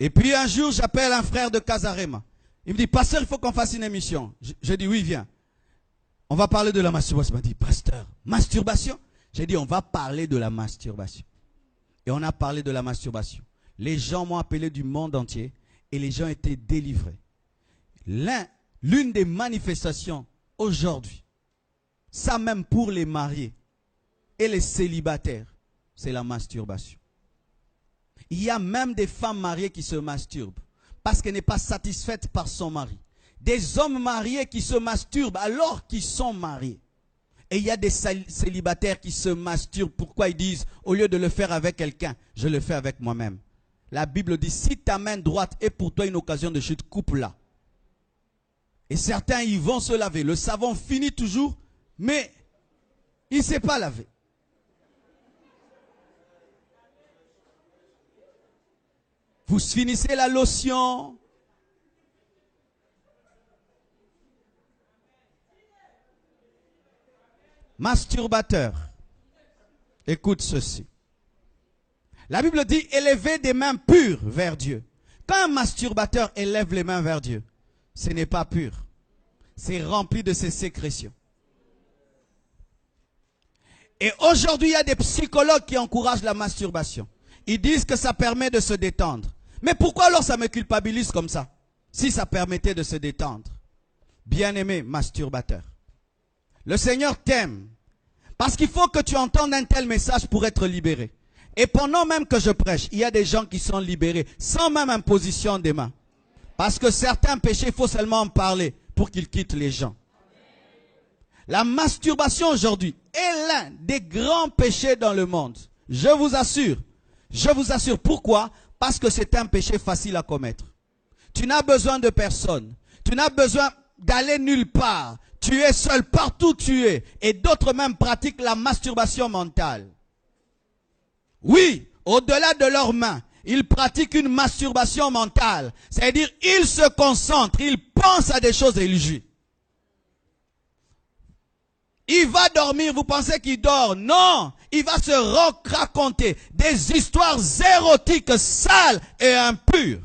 Et puis un jour, j'appelle un frère de Casarema. Il me dit, pasteur, il faut qu'on fasse une émission. J'ai dit oui, viens. On va parler de la masturbation. Il m'a dit, pasteur, masturbation? J'ai dit, on va parler de la masturbation. Et on a parlé de la masturbation. Les gens m'ont appelé du monde entier et les gens étaient délivrés. L'une des manifestations aujourd'hui, ça même pour les mariés et les célibataires, c'est la masturbation. Il y a même des femmes mariées qui se masturbent parce qu'elle n'est pas satisfaite par son mari. Des hommes mariés qui se masturbent alors qu'ils sont mariés. Et il y a des célibataires qui se masturbent. Pourquoi ils disent, au lieu de le faire avec quelqu'un, je le fais avec moi-même. La Bible dit, si ta main droite est pour toi une occasion de chute, coupe-la. Et certains, ils vont se laver. Le savon finit toujours, mais il ne s'est pas lavé. Vous finissez la lotion. Masturbateur. Écoute ceci. La Bible dit élever des mains pures vers Dieu. Quand un masturbateur élève les mains vers Dieu, ce n'est pas pur. C'est rempli de ses sécrétions. Et aujourd'hui, il y a des psychologues qui encouragent la masturbation. Ils disent que ça permet de se détendre. Mais pourquoi alors ça me culpabilise comme ça? Si ça permettait de se détendre. Bien-aimé masturbateur. Le Seigneur t'aime. Parce qu'il faut que tu entendes un tel message pour être libéré. Et pendant même que je prêche, il y a des gens qui sont libérés sans même imposition des mains. Parce que certains péchés, il faut seulement en parler pour qu'ils quittent les gens. La masturbation aujourd'hui est l'un des grands péchés dans le monde. Je vous assure. Je vous assure. Pourquoi? Parce que c'est un péché facile à commettre. Tu n'as besoin de personne. Tu n'as besoin d'aller nulle part. Tu es seul partout où tu es. Et d'autres même pratiquent la masturbation mentale. Oui, au-delà de leurs mains, ils pratiquent une masturbation mentale. C'est-à-dire, ils se concentrent, ils pensent à des choses et ils jouent. Il va dormir, vous pensez qu'il dort? Non, il va se raconter des histoires érotiques sales et impures.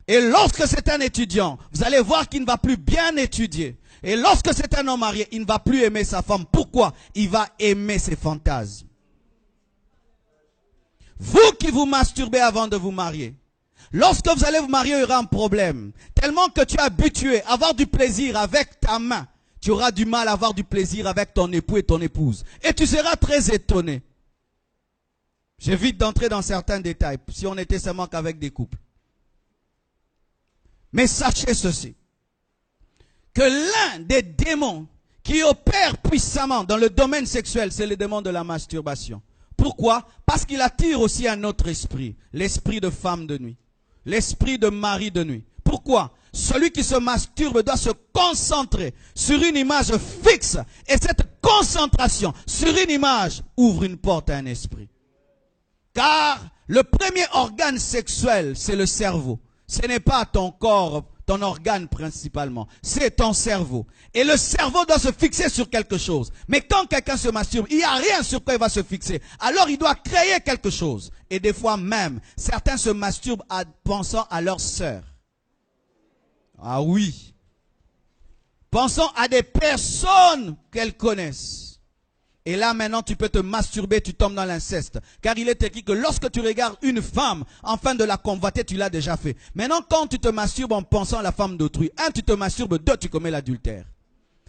Et lorsque c'est un étudiant, vous allez voir qu'il ne va plus bien étudier. Et lorsque c'est un homme marié, il ne va plus aimer sa femme. Pourquoi? Il va aimer ses fantasmes. Vous qui vous masturbez avant de vous marier, lorsque vous allez vous marier, il y aura un problème. Tellement que tu es habitué à avoir du plaisir avec ta main, tu auras du mal à avoir du plaisir avec ton époux et ton épouse. Et tu seras très étonné. J'évite d'entrer dans certains détails, si on était seulement qu'avec des couples. Mais sachez ceci, que l'un des démons qui opère puissamment dans le domaine sexuel, c'est le démon de la masturbation. Pourquoi? Parce qu'il attire aussi un autre esprit, l'esprit de femme de nuit, l'esprit de mari de nuit. Pourquoi? Celui qui se masturbe doit se concentrer sur une image fixe. Et cette concentration sur une image ouvre une porte à un esprit. Car le premier organe sexuel, c'est le cerveau. Ce n'est pas ton corps, ton organe principalement. C'est ton cerveau. Et le cerveau doit se fixer sur quelque chose. Mais quand quelqu'un se masturbe, il n'y a rien sur quoi il va se fixer. Alors il doit créer quelque chose. Et des fois même, certains se masturbent en pensant à leur sœur. Ah oui. Pensons à des personnes qu'elles connaissent. Et là maintenant tu peux te masturber, tu tombes dans l'inceste. Car il est écrit que lorsque tu regardes une femme, afin de la convoiter, tu l'as déjà fait. Maintenant quand tu te masturbes en pensant à la femme d'autrui, un, tu te masturbes, deux, tu commets l'adultère.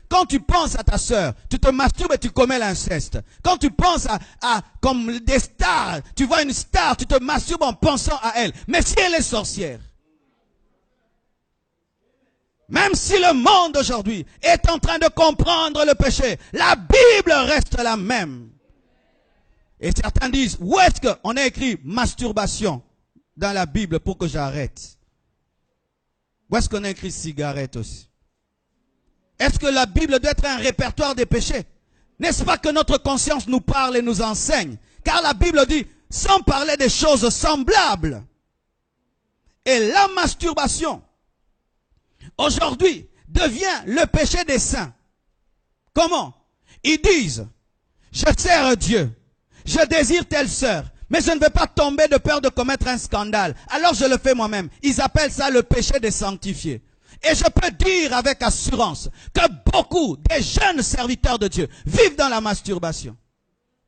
Quand tu penses à ta sœur, tu te masturbes et tu commets l'inceste. Quand tu penses à comme des stars, tu vois une star, tu te masturbes en pensant à elle. Mais si elle est sorcière, même si le monde aujourd'hui est en train de comprendre le péché, la Bible reste la même. Et certains disent, où est-ce qu'on a écrit masturbation dans la Bible pour que j'arrête? Où est-ce qu'on a écrit cigarette aussi? Est-ce que la Bible doit être un répertoire des péchés? N'est-ce pas que notre conscience nous parle et nous enseigne? Car la Bible dit, sans parler des choses semblables. Et la masturbation, aujourd'hui, devient le péché des saints. Comment? Ils disent, je sers Dieu, je désire telle sœur, mais je ne veux pas tomber de peur de commettre un scandale. Alors je le fais moi-même. Ils appellent ça le péché des sanctifiés. Et je peux dire avec assurance que beaucoup des jeunes serviteurs de Dieu vivent dans la masturbation.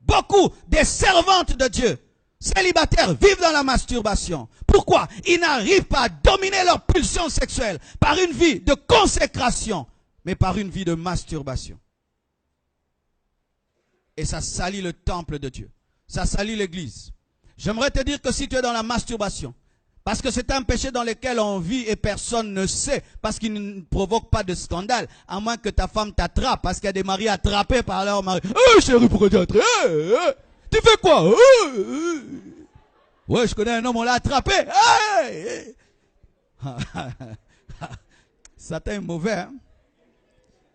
Beaucoup des servantes de Dieu célibataires vivent dans la masturbation. Pourquoi? Ils n'arrivent pas à dominer leur pulsion sexuelle par une vie de consécration, mais par une vie de masturbation. Et ça salit le temple de Dieu. Ça salit l'église. J'aimerais te dire que si tu es dans la masturbation, parce que c'est un péché dans lequel on vit et personne ne sait, parce qu'il ne provoque pas de scandale, à moins que ta femme t'attrape, parce qu'il y a des maris attrapés par leur mari. « Chérie, pourquoi tu es attrapé? Tu fais quoi? Ouais, je connais un homme, on l'a attrapé. Satan est mauvais. Hein?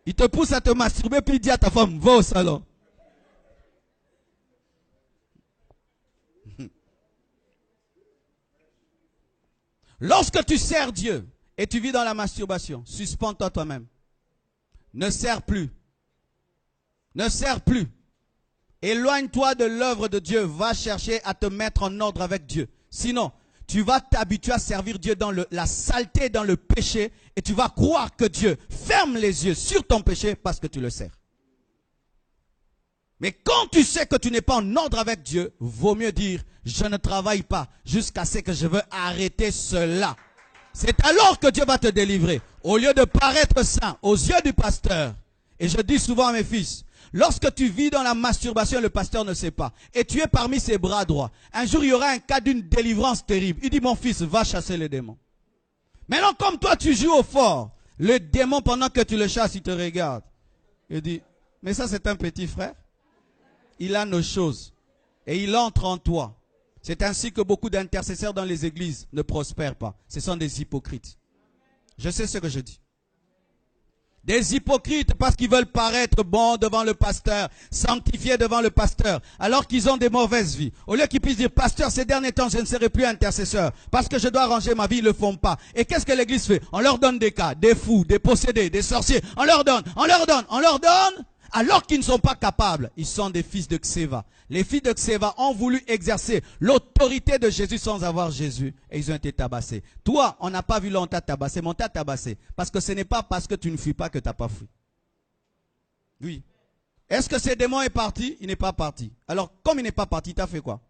Il te pousse à te masturber, puis il dit à ta femme, va au salon. Lorsque tu sers Dieu et tu vis dans la masturbation, suspends-toi toi-même. Ne sers plus. Ne sers plus. Éloigne-toi de l'œuvre de Dieu. Va chercher à te mettre en ordre avec Dieu. Sinon, tu vas t'habituer à servir Dieu dans la saleté, dans le péché. Et tu vas croire que Dieu ferme les yeux sur ton péché parce que tu le sers. Mais quand tu sais que tu n'es pas en ordre avec Dieu, vaut mieux dire, je ne travaille pas jusqu'à ce que je veux arrêter cela. C'est alors que Dieu va te délivrer. Au lieu de paraître saint aux yeux du pasteur. Et je dis souvent à mes fils, lorsque tu vis dans la masturbation, le pasteur ne sait pas. Et tu es parmi ses bras droits. Un jour, il y aura un cas d'une délivrance terrible. Il dit, mon fils, va chasser les démons. Maintenant, comme toi, tu joues au fort. Le démon, pendant que tu le chasses, il te regarde. Il dit, mais ça, c'est un petit frère. Il a nos choses. Et il entre en toi. C'est ainsi que beaucoup d'intercesseurs dans les églises ne prospèrent pas. Ce sont des hypocrites. Je sais ce que je dis. Des hypocrites parce qu'ils veulent paraître bons devant le pasteur, sanctifiés devant le pasteur, alors qu'ils ont des mauvaises vies. Au lieu qu'ils puissent dire, pasteur, ces derniers temps, je ne serai plus intercesseur, parce que je dois arranger ma vie, ils ne le font pas. Et qu'est-ce que l'église fait? On leur donne des cas, des fous, des possédés, des sorciers. On leur donne, alors qu'ils ne sont pas capables. Ils sont des fils de Xéva. Les fils de Xéva ont voulu exercer l'autorité de Jésus sans avoir Jésus. Et ils ont été tabassés. Toi, on n'a pas vu là, on t'a tabassé, mais on t'a tabassé. Parce que ce n'est pas parce que tu ne fuis pas que tu n'as pas fui. Oui. Est-ce que ce démon est parti? Il n'est pas parti. Alors, comme il n'est pas parti, tu as fait quoi?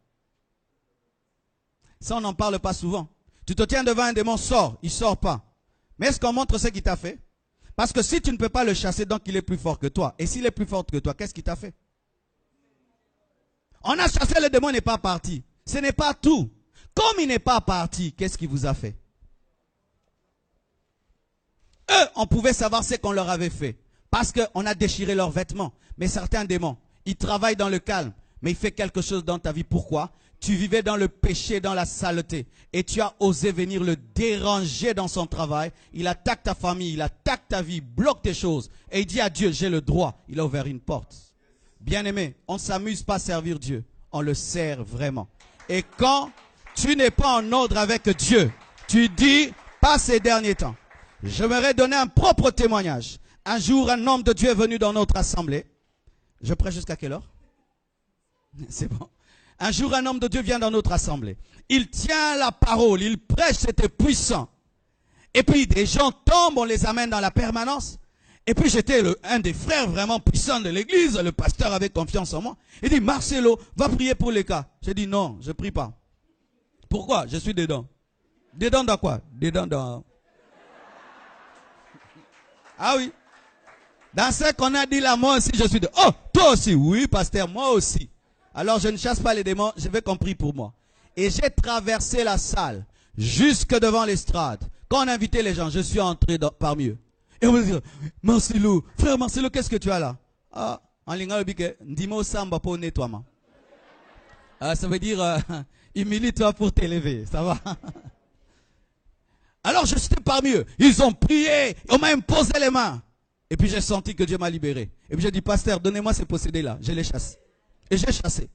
Ça, on n'en parle pas souvent. Tu te tiens devant un démon, sors. Il ne sort pas. Mais est-ce qu'on montre ce qu'il t'a fait? Parce que si tu ne peux pas le chasser, donc il est plus fort que toi. Et s'il est plus fort que toi, qu'est-ce qu'il t'a fait? On a chassé le démon, il n'est pas parti. Ce n'est pas tout. Comme il n'est pas parti, qu'est-ce qu'il vous a fait? Eux, on pouvait savoir ce qu'on leur avait fait. Parce qu'on a déchiré leurs vêtements. Mais certains démons, ils travaillent dans le calme. Mais il fait quelque chose dans ta vie. Pourquoi? Tu vivais dans le péché, dans la saleté. Et tu as osé venir le déranger dans son travail. Il attaque ta famille, il attaque ta vie, bloque tes choses. Et il dit à Dieu, j'ai le droit. Il a ouvert une porte. Bien-aimé, on ne s'amuse pas à servir Dieu. On le sert vraiment. Et quand tu n'es pas en ordre avec Dieu, tu dis, pas ces derniers temps. J'aimerais donner un propre témoignage. Un jour, un homme de Dieu est venu dans notre assemblée. Je prêche jusqu'à quelle heure? C'est bon. Un jour, un homme de Dieu vient dans notre assemblée. Il tient la parole, il prêche, c'était puissant. Et puis, des gens tombent, on les amène dans la permanence. Et puis, j'étais un des frères vraiment puissants de l'église. Le pasteur avait confiance en moi. Il dit, Marcelo, va prier pour les cas. J'ai dit, non, je ne prie pas. Pourquoi? Je suis dedans. Dedans dans quoi? Dedans dans... Ah oui. Dans ce qu'on a dit là, moi aussi, je suis dedans. Oh, toi aussi? Oui, pasteur, moi aussi. Alors, je ne chasse pas les démons, je vais qu'on prie pour moi. Et j'ai traversé la salle, jusque devant l'estrade. Quand on invitait les gens, je suis entré parmi eux. Et on me dit, Marcelo, frère Marcelo, qu'est-ce que tu as là? Ah, en lingala, ndimo samba pour nettoiement. Ça veut dire, humilie-toi pour t'élever, ça va? Alors, je suis parmi eux. Ils ont prié, on m'a imposé les mains. Et puis, j'ai senti que Dieu m'a libéré. Et puis, j'ai dit, pasteur, donnez-moi ces possédés-là. Je les chasse. Et j'ai chassé.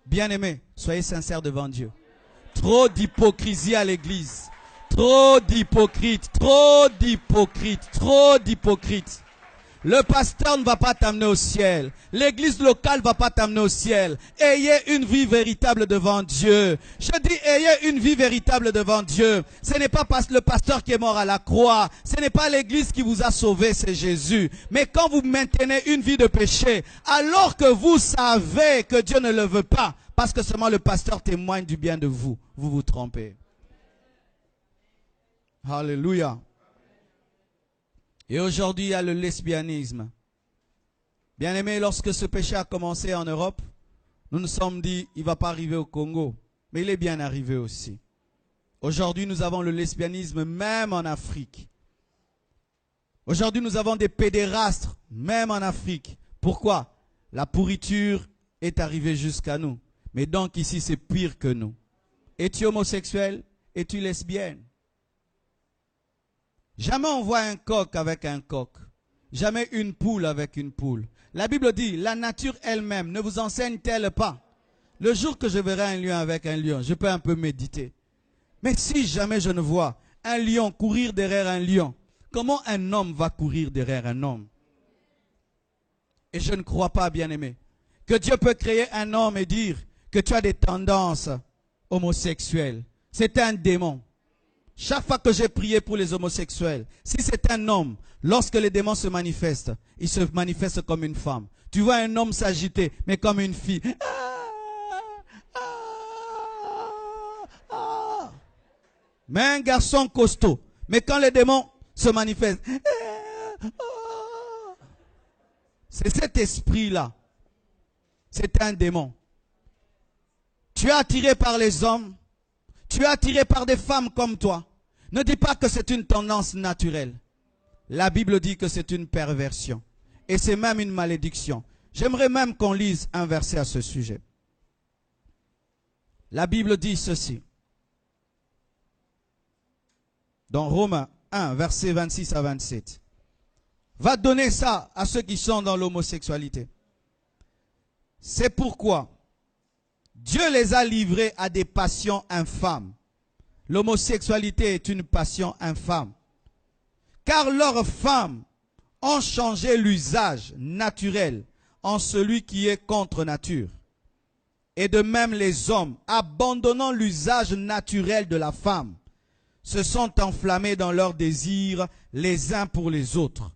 Bien-aimés, soyez sincères devant Dieu. Trop d'hypocrisie à l'église. Trop d'hypocrites, trop d'hypocrites, trop d'hypocrites. Le pasteur ne va pas t'amener au ciel. L'église locale ne va pas t'amener au ciel. Ayez une vie véritable devant Dieu. Je dis, ayez une vie véritable devant Dieu. Ce n'est pas le pasteur qui est mort à la croix. Ce n'est pas l'église qui vous a sauvé, c'est Jésus. Mais quand vous maintenez une vie de péché, alors que vous savez que Dieu ne le veut pas, parce que seulement le pasteur témoigne du bien de vous, vous vous trompez. Alléluia. Et aujourd'hui, il y a le lesbianisme. Bien aimé, lorsque ce péché a commencé en Europe, nous nous sommes dit, il ne va pas arriver au Congo. Mais il est bien arrivé aussi. Aujourd'hui, nous avons le lesbianisme même en Afrique. Aujourd'hui, nous avons des pédérastres même en Afrique. Pourquoi? La pourriture est arrivée jusqu'à nous. Mais donc ici, c'est pire que nous. Es-tu homosexuel? Es-tu lesbienne? Jamais on voit un coq avec un coq. Jamais une poule avec une poule. La Bible dit, la nature elle-même ne vous enseigne-t-elle pas? Le jour que je verrai un lion avec un lion, je peux un peu méditer. Mais si jamais je ne vois un lion courir derrière un lion, comment un homme va courir derrière un homme? Et je ne crois pas, bien-aimé, que Dieu peut créer un homme et dire que tu as des tendances homosexuelles. C'est un démon. Chaque fois que j'ai prié pour les homosexuels, si c'est un homme, lorsque les démons se manifestent, ils se manifestent comme une femme. Tu vois un homme s'agiter, mais comme une fille. Mais un garçon costaud. Mais quand les démons se manifestent, c'est cet esprit-là. C'est un démon. Tu es attiré par les hommes. Tu es attiré par des femmes comme toi. Ne dis pas que c'est une tendance naturelle. La Bible dit que c'est une perversion. Et c'est même une malédiction. J'aimerais même qu'on lise un verset à ce sujet. La Bible dit ceci. Dans Romains 1, versets 26 à 27. Va donner ça à ceux qui sont dans l'homosexualité. C'est pourquoi Dieu les a livrés à des passions infâmes. L'homosexualité est une passion infâme. Car leurs femmes ont changé l'usage naturel en celui qui est contre nature. Et de même les hommes, abandonnant l'usage naturel de la femme, se sont enflammés dans leurs désirs les uns pour les autres,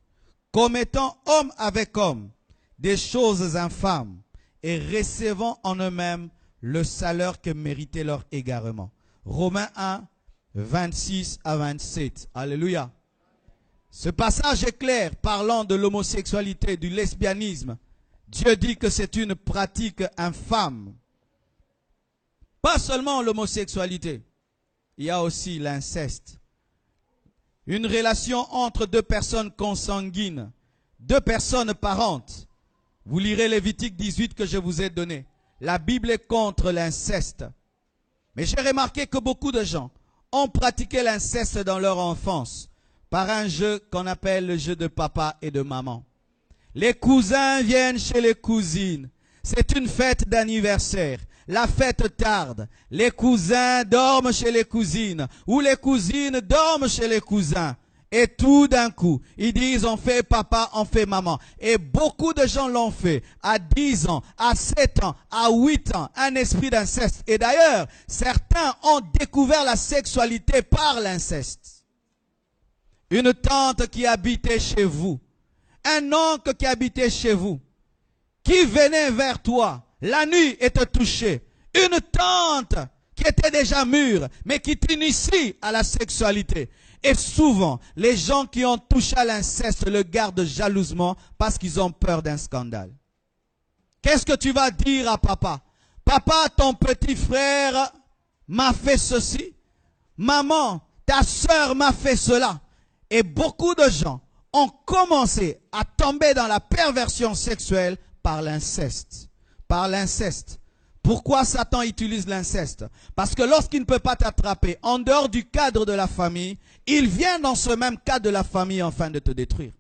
commettant homme avec homme des choses infâmes et recevant en eux-mêmes le salaire que méritait leur égarement. Romains 1, 26 à 27. Alléluia. Ce passage est clair, parlant de l'homosexualité, du lesbianisme. Dieu dit que c'est une pratique infâme. Pas seulement l'homosexualité, il y a aussi l'inceste. Une relation entre deux personnes consanguines, deux personnes parentes. Vous lirez Lévitique 18 que je vous ai donné. la Bible est contre l'inceste. Mais j'ai remarqué que beaucoup de gens ont pratiqué l'inceste dans leur enfance par un jeu qu'on appelle le jeu de papa et de maman. Les cousins viennent chez les cousines. C'est une fête d'anniversaire. La fête tarde. Les cousins dorment chez les cousines ou les cousines dorment chez les cousins. Et tout d'un coup, ils disent on fait papa, on fait maman. Et beaucoup de gens l'ont fait à 10 ans, à 7 ans, à 8 ans, un esprit d'inceste. Et d'ailleurs, certains ont découvert la sexualité par l'inceste. Une tante qui habitait chez vous, un oncle qui habitait chez vous, qui venait vers toi la nuit et te touchait. Une tante qui était déjà mûre, mais qui t'initie à la sexualité. Et souvent, les gens qui ont touché à l'inceste le gardent jalousement parce qu'ils ont peur d'un scandale. Qu'est-ce que tu vas dire à papa? Papa, ton petit frère m'a fait ceci. Maman, ta sœur m'a fait cela. Et beaucoup de gens ont commencé à tomber dans la perversion sexuelle par l'inceste. Par l'inceste. Pourquoi Satan utilise l'inceste? Parce que lorsqu'il ne peut pas t'attraper en dehors du cadre de la famille, il vient dans ce même cadre de la famille afin de te détruire.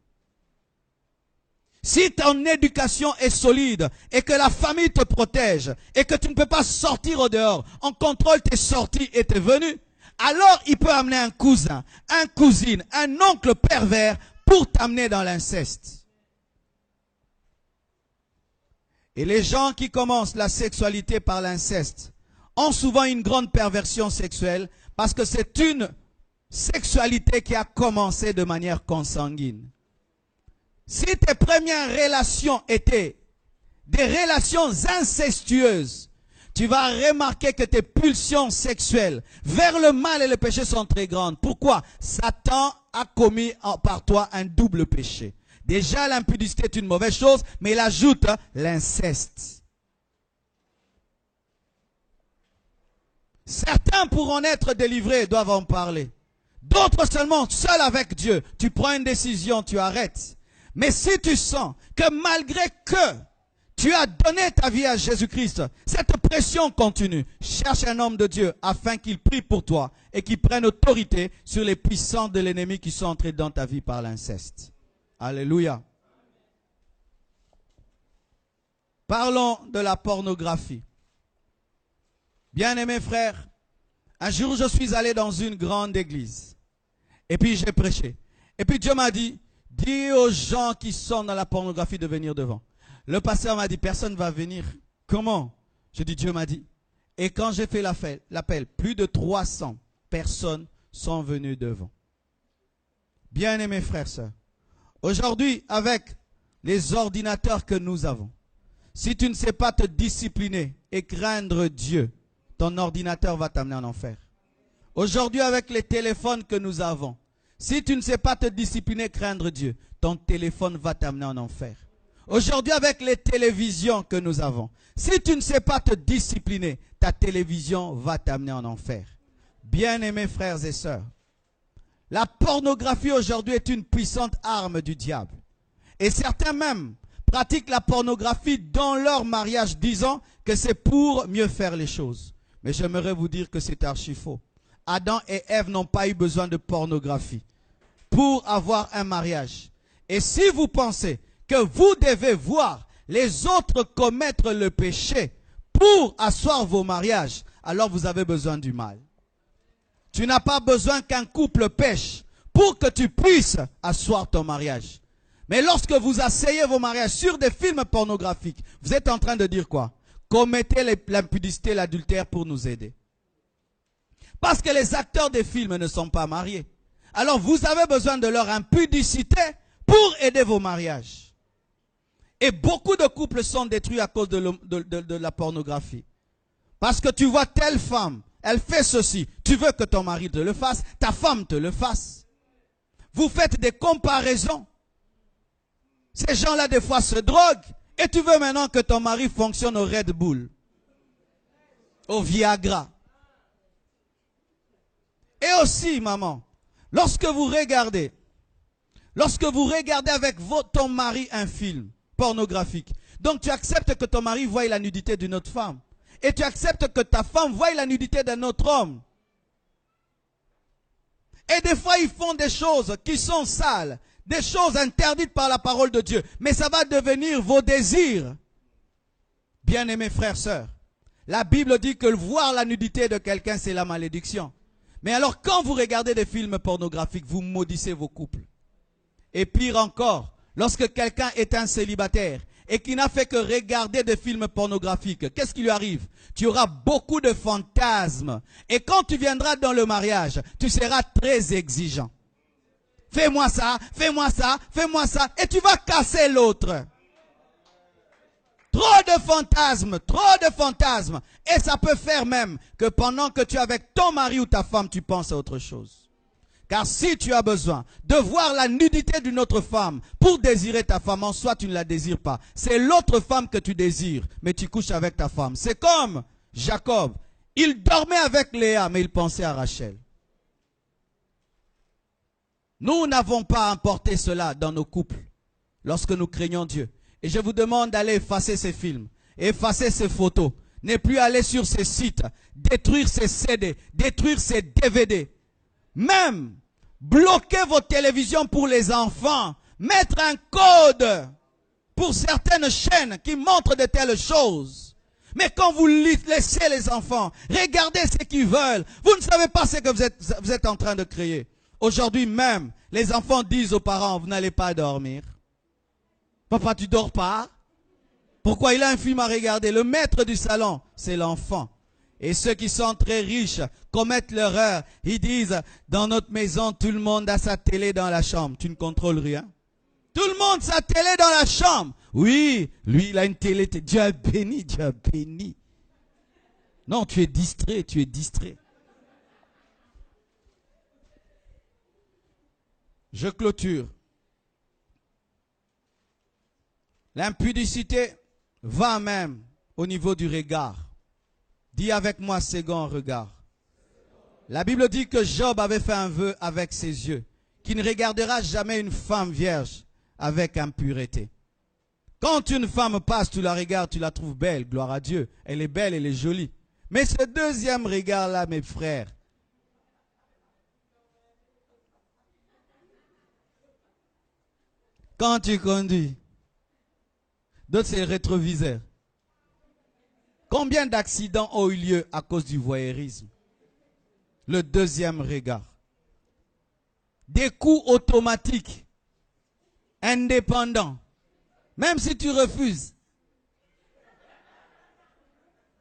Si ton éducation est solide et que la famille te protège et que tu ne peux pas sortir au dehors, on contrôle tes sorties et tes venues, alors il peut amener un cousin, une cousine, un oncle pervers pour t'amener dans l'inceste. Et les gens qui commencent la sexualité par l'inceste ont souvent une grande perversion sexuelle parce que c'est une sexualité qui a commencé de manière consanguine. Si tes premières relations étaient des relations incestueuses, tu vas remarquer que tes pulsions sexuelles vers le mal et le péché sont très grandes. Pourquoi? Satan a commis par toi un double péché. Déjà, l'impudicité est une mauvaise chose, mais il ajoute l'inceste. Certains pourront être délivrés, doivent en parler. D'autres seulement, seuls avec Dieu. Tu prends une décision, tu arrêtes. Mais si tu sens que malgré que tu as donné ta vie à Jésus-Christ, cette pression continue, cherche un homme de Dieu afin qu'il prie pour toi et qu'il prenne autorité sur les puissants de l'ennemi qui sont entrés dans ta vie par l'inceste. Alléluia. Parlons de la pornographie. Bien-aimés frères, un jour je suis allé dans une grande église. Et puis j'ai prêché. Et puis Dieu m'a dit, dis aux gens qui sont dans la pornographie de venir devant. Le pasteur m'a dit, personne ne va venir. Comment? Je dis, Dieu m'a dit. Et quand j'ai fait l'appel, plus de 300 personnes sont venues devant. Bien-aimés frères, sœurs, aujourd'hui, avec les ordinateurs que nous avons, si tu ne sais pas te discipliner et craindre Dieu, ton ordinateur va t'amener en enfer. Aujourd'hui, avec les téléphones que nous avons, si tu ne sais pas te discipliner et craindre Dieu, ton téléphone va t'amener en enfer. Aujourd'hui, avec les télévisions que nous avons, si tu ne sais pas te discipliner, ta télévision va t'amener en enfer. Bien-aimés frères et sœurs, la pornographie aujourd'hui est une puissante arme du diable. Et certains même pratiquent la pornographie dans leur mariage, disant que c'est pour mieux faire les choses. Mais j'aimerais vous dire que c'est archi faux. Adam et Ève n'ont pas eu besoin de pornographie pour avoir un mariage. Et si vous pensez que vous devez voir les autres commettre le péché pour asseoir vos mariages, alors vous avez besoin du mal. Tu n'as pas besoin qu'un couple pêche pour que tu puisses asseoir ton mariage. Mais lorsque vous asseyez vos mariages sur des films pornographiques, vous êtes en train de dire quoi? Commettez l'impudicité, l'adultère pour nous aider. Parce que les acteurs des films ne sont pas mariés. Alors vous avez besoin de leur impudicité pour aider vos mariages. Et beaucoup de couples sont détruits à cause de la pornographie. Parce que tu vois telle femme, elle fait ceci. Tu veux que ton mari te le fasse, ta femme te le fasse. Vous faites des comparaisons. Ces gens-là, des fois, se droguent. Et tu veux maintenant que ton mari fonctionne au Red Bull, au Viagra. Et aussi, maman, lorsque vous regardez avec ton mari un film pornographique, Donc tu acceptes que ton mari voie la nudité d'une autre femme. Et tu acceptes que ta femme voie la nudité d'un autre homme. Et des fois, ils font des choses qui sont sales, des choses interdites par la parole de Dieu. Mais ça va devenir vos désirs. Bien-aimés frères, sœurs, la Bible dit que voir la nudité de quelqu'un, c'est la malédiction. Mais alors, quand vous regardez des films pornographiques, vous maudissez vos couples. Et pire encore, lorsque quelqu'un est un célibataire et qui n'a fait que regarder des films pornographiques, qu'est-ce qui lui arrive? Tu auras beaucoup de fantasmes. Et quand tu viendras dans le mariage, tu seras très exigeant. Fais-moi ça, fais-moi ça, fais-moi ça. Et tu vas casser l'autre. Trop de fantasmes, trop de fantasmes. Et ça peut faire même que pendant que tu es avec ton mari ou ta femme, tu penses à autre chose. Car si tu as besoin de voir la nudité d'une autre femme pour désirer ta femme, en soi tu ne la désires pas. C'est l'autre femme que tu désires, mais tu couches avec ta femme. C'est comme Jacob. Il dormait avec Léa, mais il pensait à Rachel. Nous n'avons pas importé cela dans nos couples lorsque nous craignons Dieu. Et je vous demande d'aller effacer ces films, effacer ces photos, ne plus aller sur ces sites, détruire ces CD, détruire ces DVD. Même bloquer vos télévisions pour les enfants, mettre un code pour certaines chaînes qui montrent de telles choses. Mais quand vous laissez les enfants regarder ce qu'ils veulent, vous ne savez pas ce que vous êtes en train de créer. Aujourd'hui même, les enfants disent aux parents, vous n'allez pas dormir. Papa, tu dors pas? Pourquoi il a un film à regarder? Le maître du salon, c'est l'enfant. Et ceux qui sont très riches commettent l'erreur. Ils disent, dans notre maison, tout le monde a sa télé dans la chambre. Tu ne contrôles rien. Tout le monde a sa télé dans la chambre. Oui, lui, il a une télé. Dieu a béni, Dieu a béni. Non, tu es distrait, tu es distrait. Je clôture. L'impudicité va même au niveau du regard. Dis avec moi, second regard. La Bible dit que Job avait fait un vœu avec ses yeux, qu'il ne regardera jamais une femme vierge avec impureté. Quand une femme passe, tu la regardes, tu la trouves belle, gloire à Dieu. Elle est belle, elle est jolie. Mais ce deuxième regard-là, mes frères, quand tu conduis, d'autres c'est le rétroviseur. Combien d'accidents ont eu lieu à cause du voyeurisme? Le deuxième regard. Des coups automatiques, indépendants. Même si tu refuses,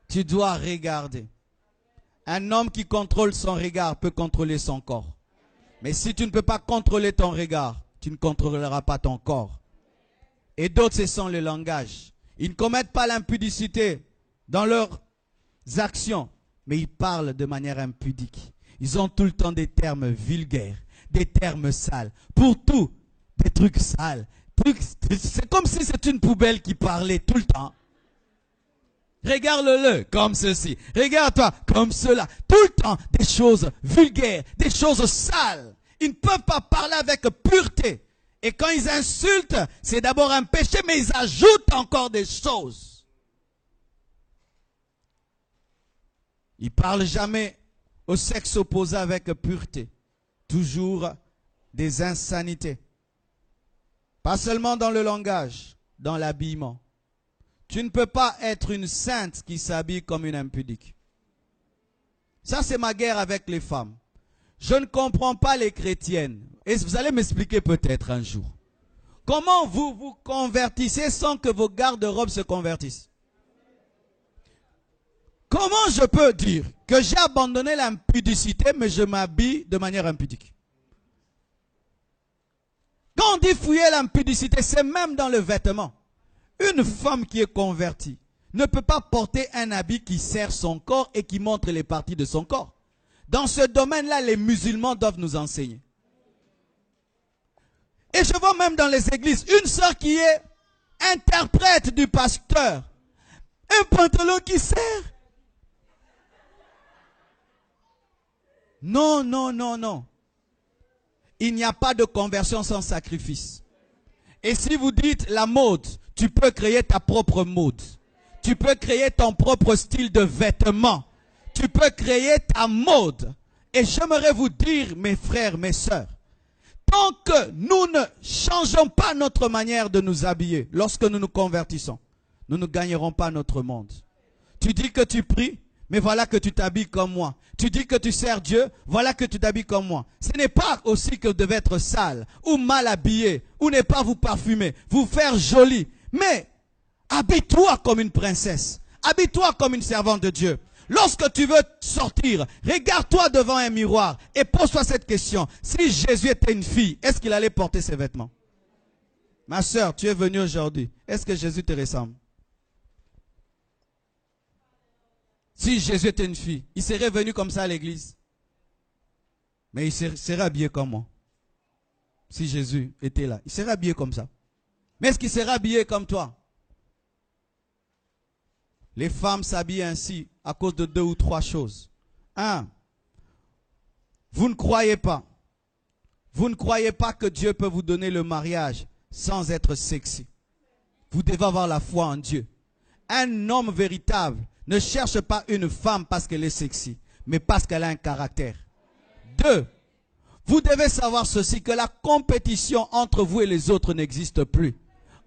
tu dois regarder. Un homme qui contrôle son regard peut contrôler son corps. Mais si tu ne peux pas contrôler ton regard, tu ne contrôleras pas ton corps. Et d'autres, ce sont le langage. Ils ne commettent pas l'impudicité dans leurs actions, mais ils parlent de manière impudique. Ils ont tout le temps des termes vulgaires, des termes sales. Pour tout, des trucs sales. C'est comme si c'était une poubelle qui parlait tout le temps. Regarde-le comme ceci. Regarde-toi comme cela. Tout le temps, des choses vulgaires, des choses sales. Ils ne peuvent pas parler avec pureté. Et quand ils insultent, c'est d'abord un péché, mais ils ajoutent encore des choses. Ils ne parlent jamais au sexe opposé avec pureté. Toujours des insanités. Pas seulement dans le langage, dans l'habillement. Tu ne peux pas être une sainte qui s'habille comme une impudique. Ça, c'est ma guerre avec les femmes. Je ne comprends pas les chrétiennes. Et vous allez m'expliquer peut-être un jour. Comment vous vous convertissez sans que vos garde-robes se convertissent? Comment je peux dire que j'ai abandonné l'impudicité, mais je m'habille de manière impudique? Quand on dit fouiller l'impudicité, c'est même dans le vêtement. Une femme qui est convertie ne peut pas porter un habit qui sert son corps et qui montre les parties de son corps. Dans ce domaine-là, les musulmans doivent nous enseigner. Et je vois même dans les églises, une sœur qui est interprète du pasteur. Un pantalon qui sert. Non, non, non, non. Il n'y a pas de conversion sans sacrifice. Et si vous dites la mode, tu peux créer ta propre mode. Tu peux créer ton propre style de vêtements. Tu peux créer ta mode. Et j'aimerais vous dire, mes frères, mes sœurs, tant que nous ne changeons pas notre manière de nous habiller lorsque nous nous convertissons, nous ne gagnerons pas notre monde. Tu dis que tu pries, mais voilà que tu t'habilles comme moi. Tu dis que tu sers Dieu, voilà que tu t'habilles comme moi. Ce n'est pas aussi que vous devez être sale, ou mal habillé, ou ne pas vous parfumer, vous faire joli. Mais habille-toi comme une princesse. Habille-toi comme une servante de Dieu. Lorsque tu veux sortir, regarde-toi devant un miroir et pose-toi cette question. Si Jésus était une fille, est-ce qu'il allait porter ses vêtements? Ma soeur, tu es venue aujourd'hui. Est-ce que Jésus te ressemble? Si Jésus était une fille, il serait venu comme ça à l'église. Mais il serait habillé comme moi. Si Jésus était là, il serait habillé comme ça. Mais est-ce qu'il serait habillé comme toi? Les femmes s'habillent ainsi à cause de 2 ou 3 choses. 1. Vous ne croyez pas. Vous ne croyez pas que Dieu peut vous donner le mariage sans être sexy. Vous devez avoir la foi en Dieu. Un homme véritable ne cherche pas une femme parce qu'elle est sexy, mais parce qu'elle a un caractère. 2. Vous devez savoir ceci, que la compétition entre vous et les autres n'existe plus.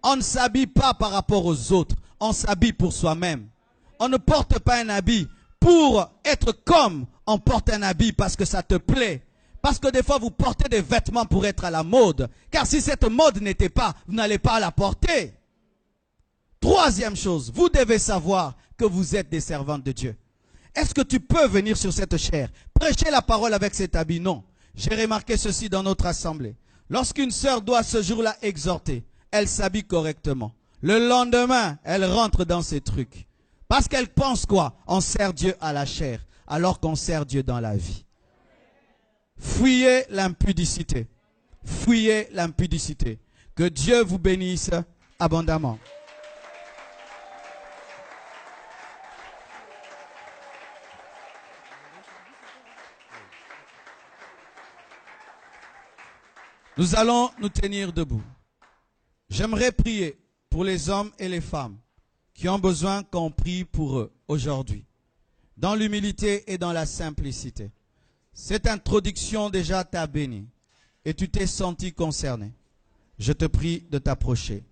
On ne s'habille pas par rapport aux autres, on s'habille pour soi-même. On ne porte pas un habit pour être comme on porte un habit parce que ça te plaît. Parce que des fois, vous portez des vêtements pour être à la mode. Car si cette mode n'était pas, vous n'allez pas la porter. 3e chose, vous devez savoir que vous êtes des servantes de Dieu. Est-ce que tu peux venir sur cette chair, prêcher la parole avec cet habit? Non. J'ai remarqué ceci dans notre assemblée. Lorsqu'une sœur doit ce jour-là exhorter, elle s'habille correctement. Le lendemain, elle rentre dans ses trucs. Parce qu'elle pense quoi? On sert Dieu à la chair, alors qu'on sert Dieu dans la vie. Fuyez l'impudicité. Fuyez l'impudicité. Que Dieu vous bénisse abondamment. Nous allons nous tenir debout. J'aimerais prier pour les hommes et les femmes qui ont besoin qu'on prie pour eux aujourd'hui, dans l'humilité et dans la simplicité. Cette introduction déjà t'a béni et tu t'es senti concerné. Je te prie de t'approcher.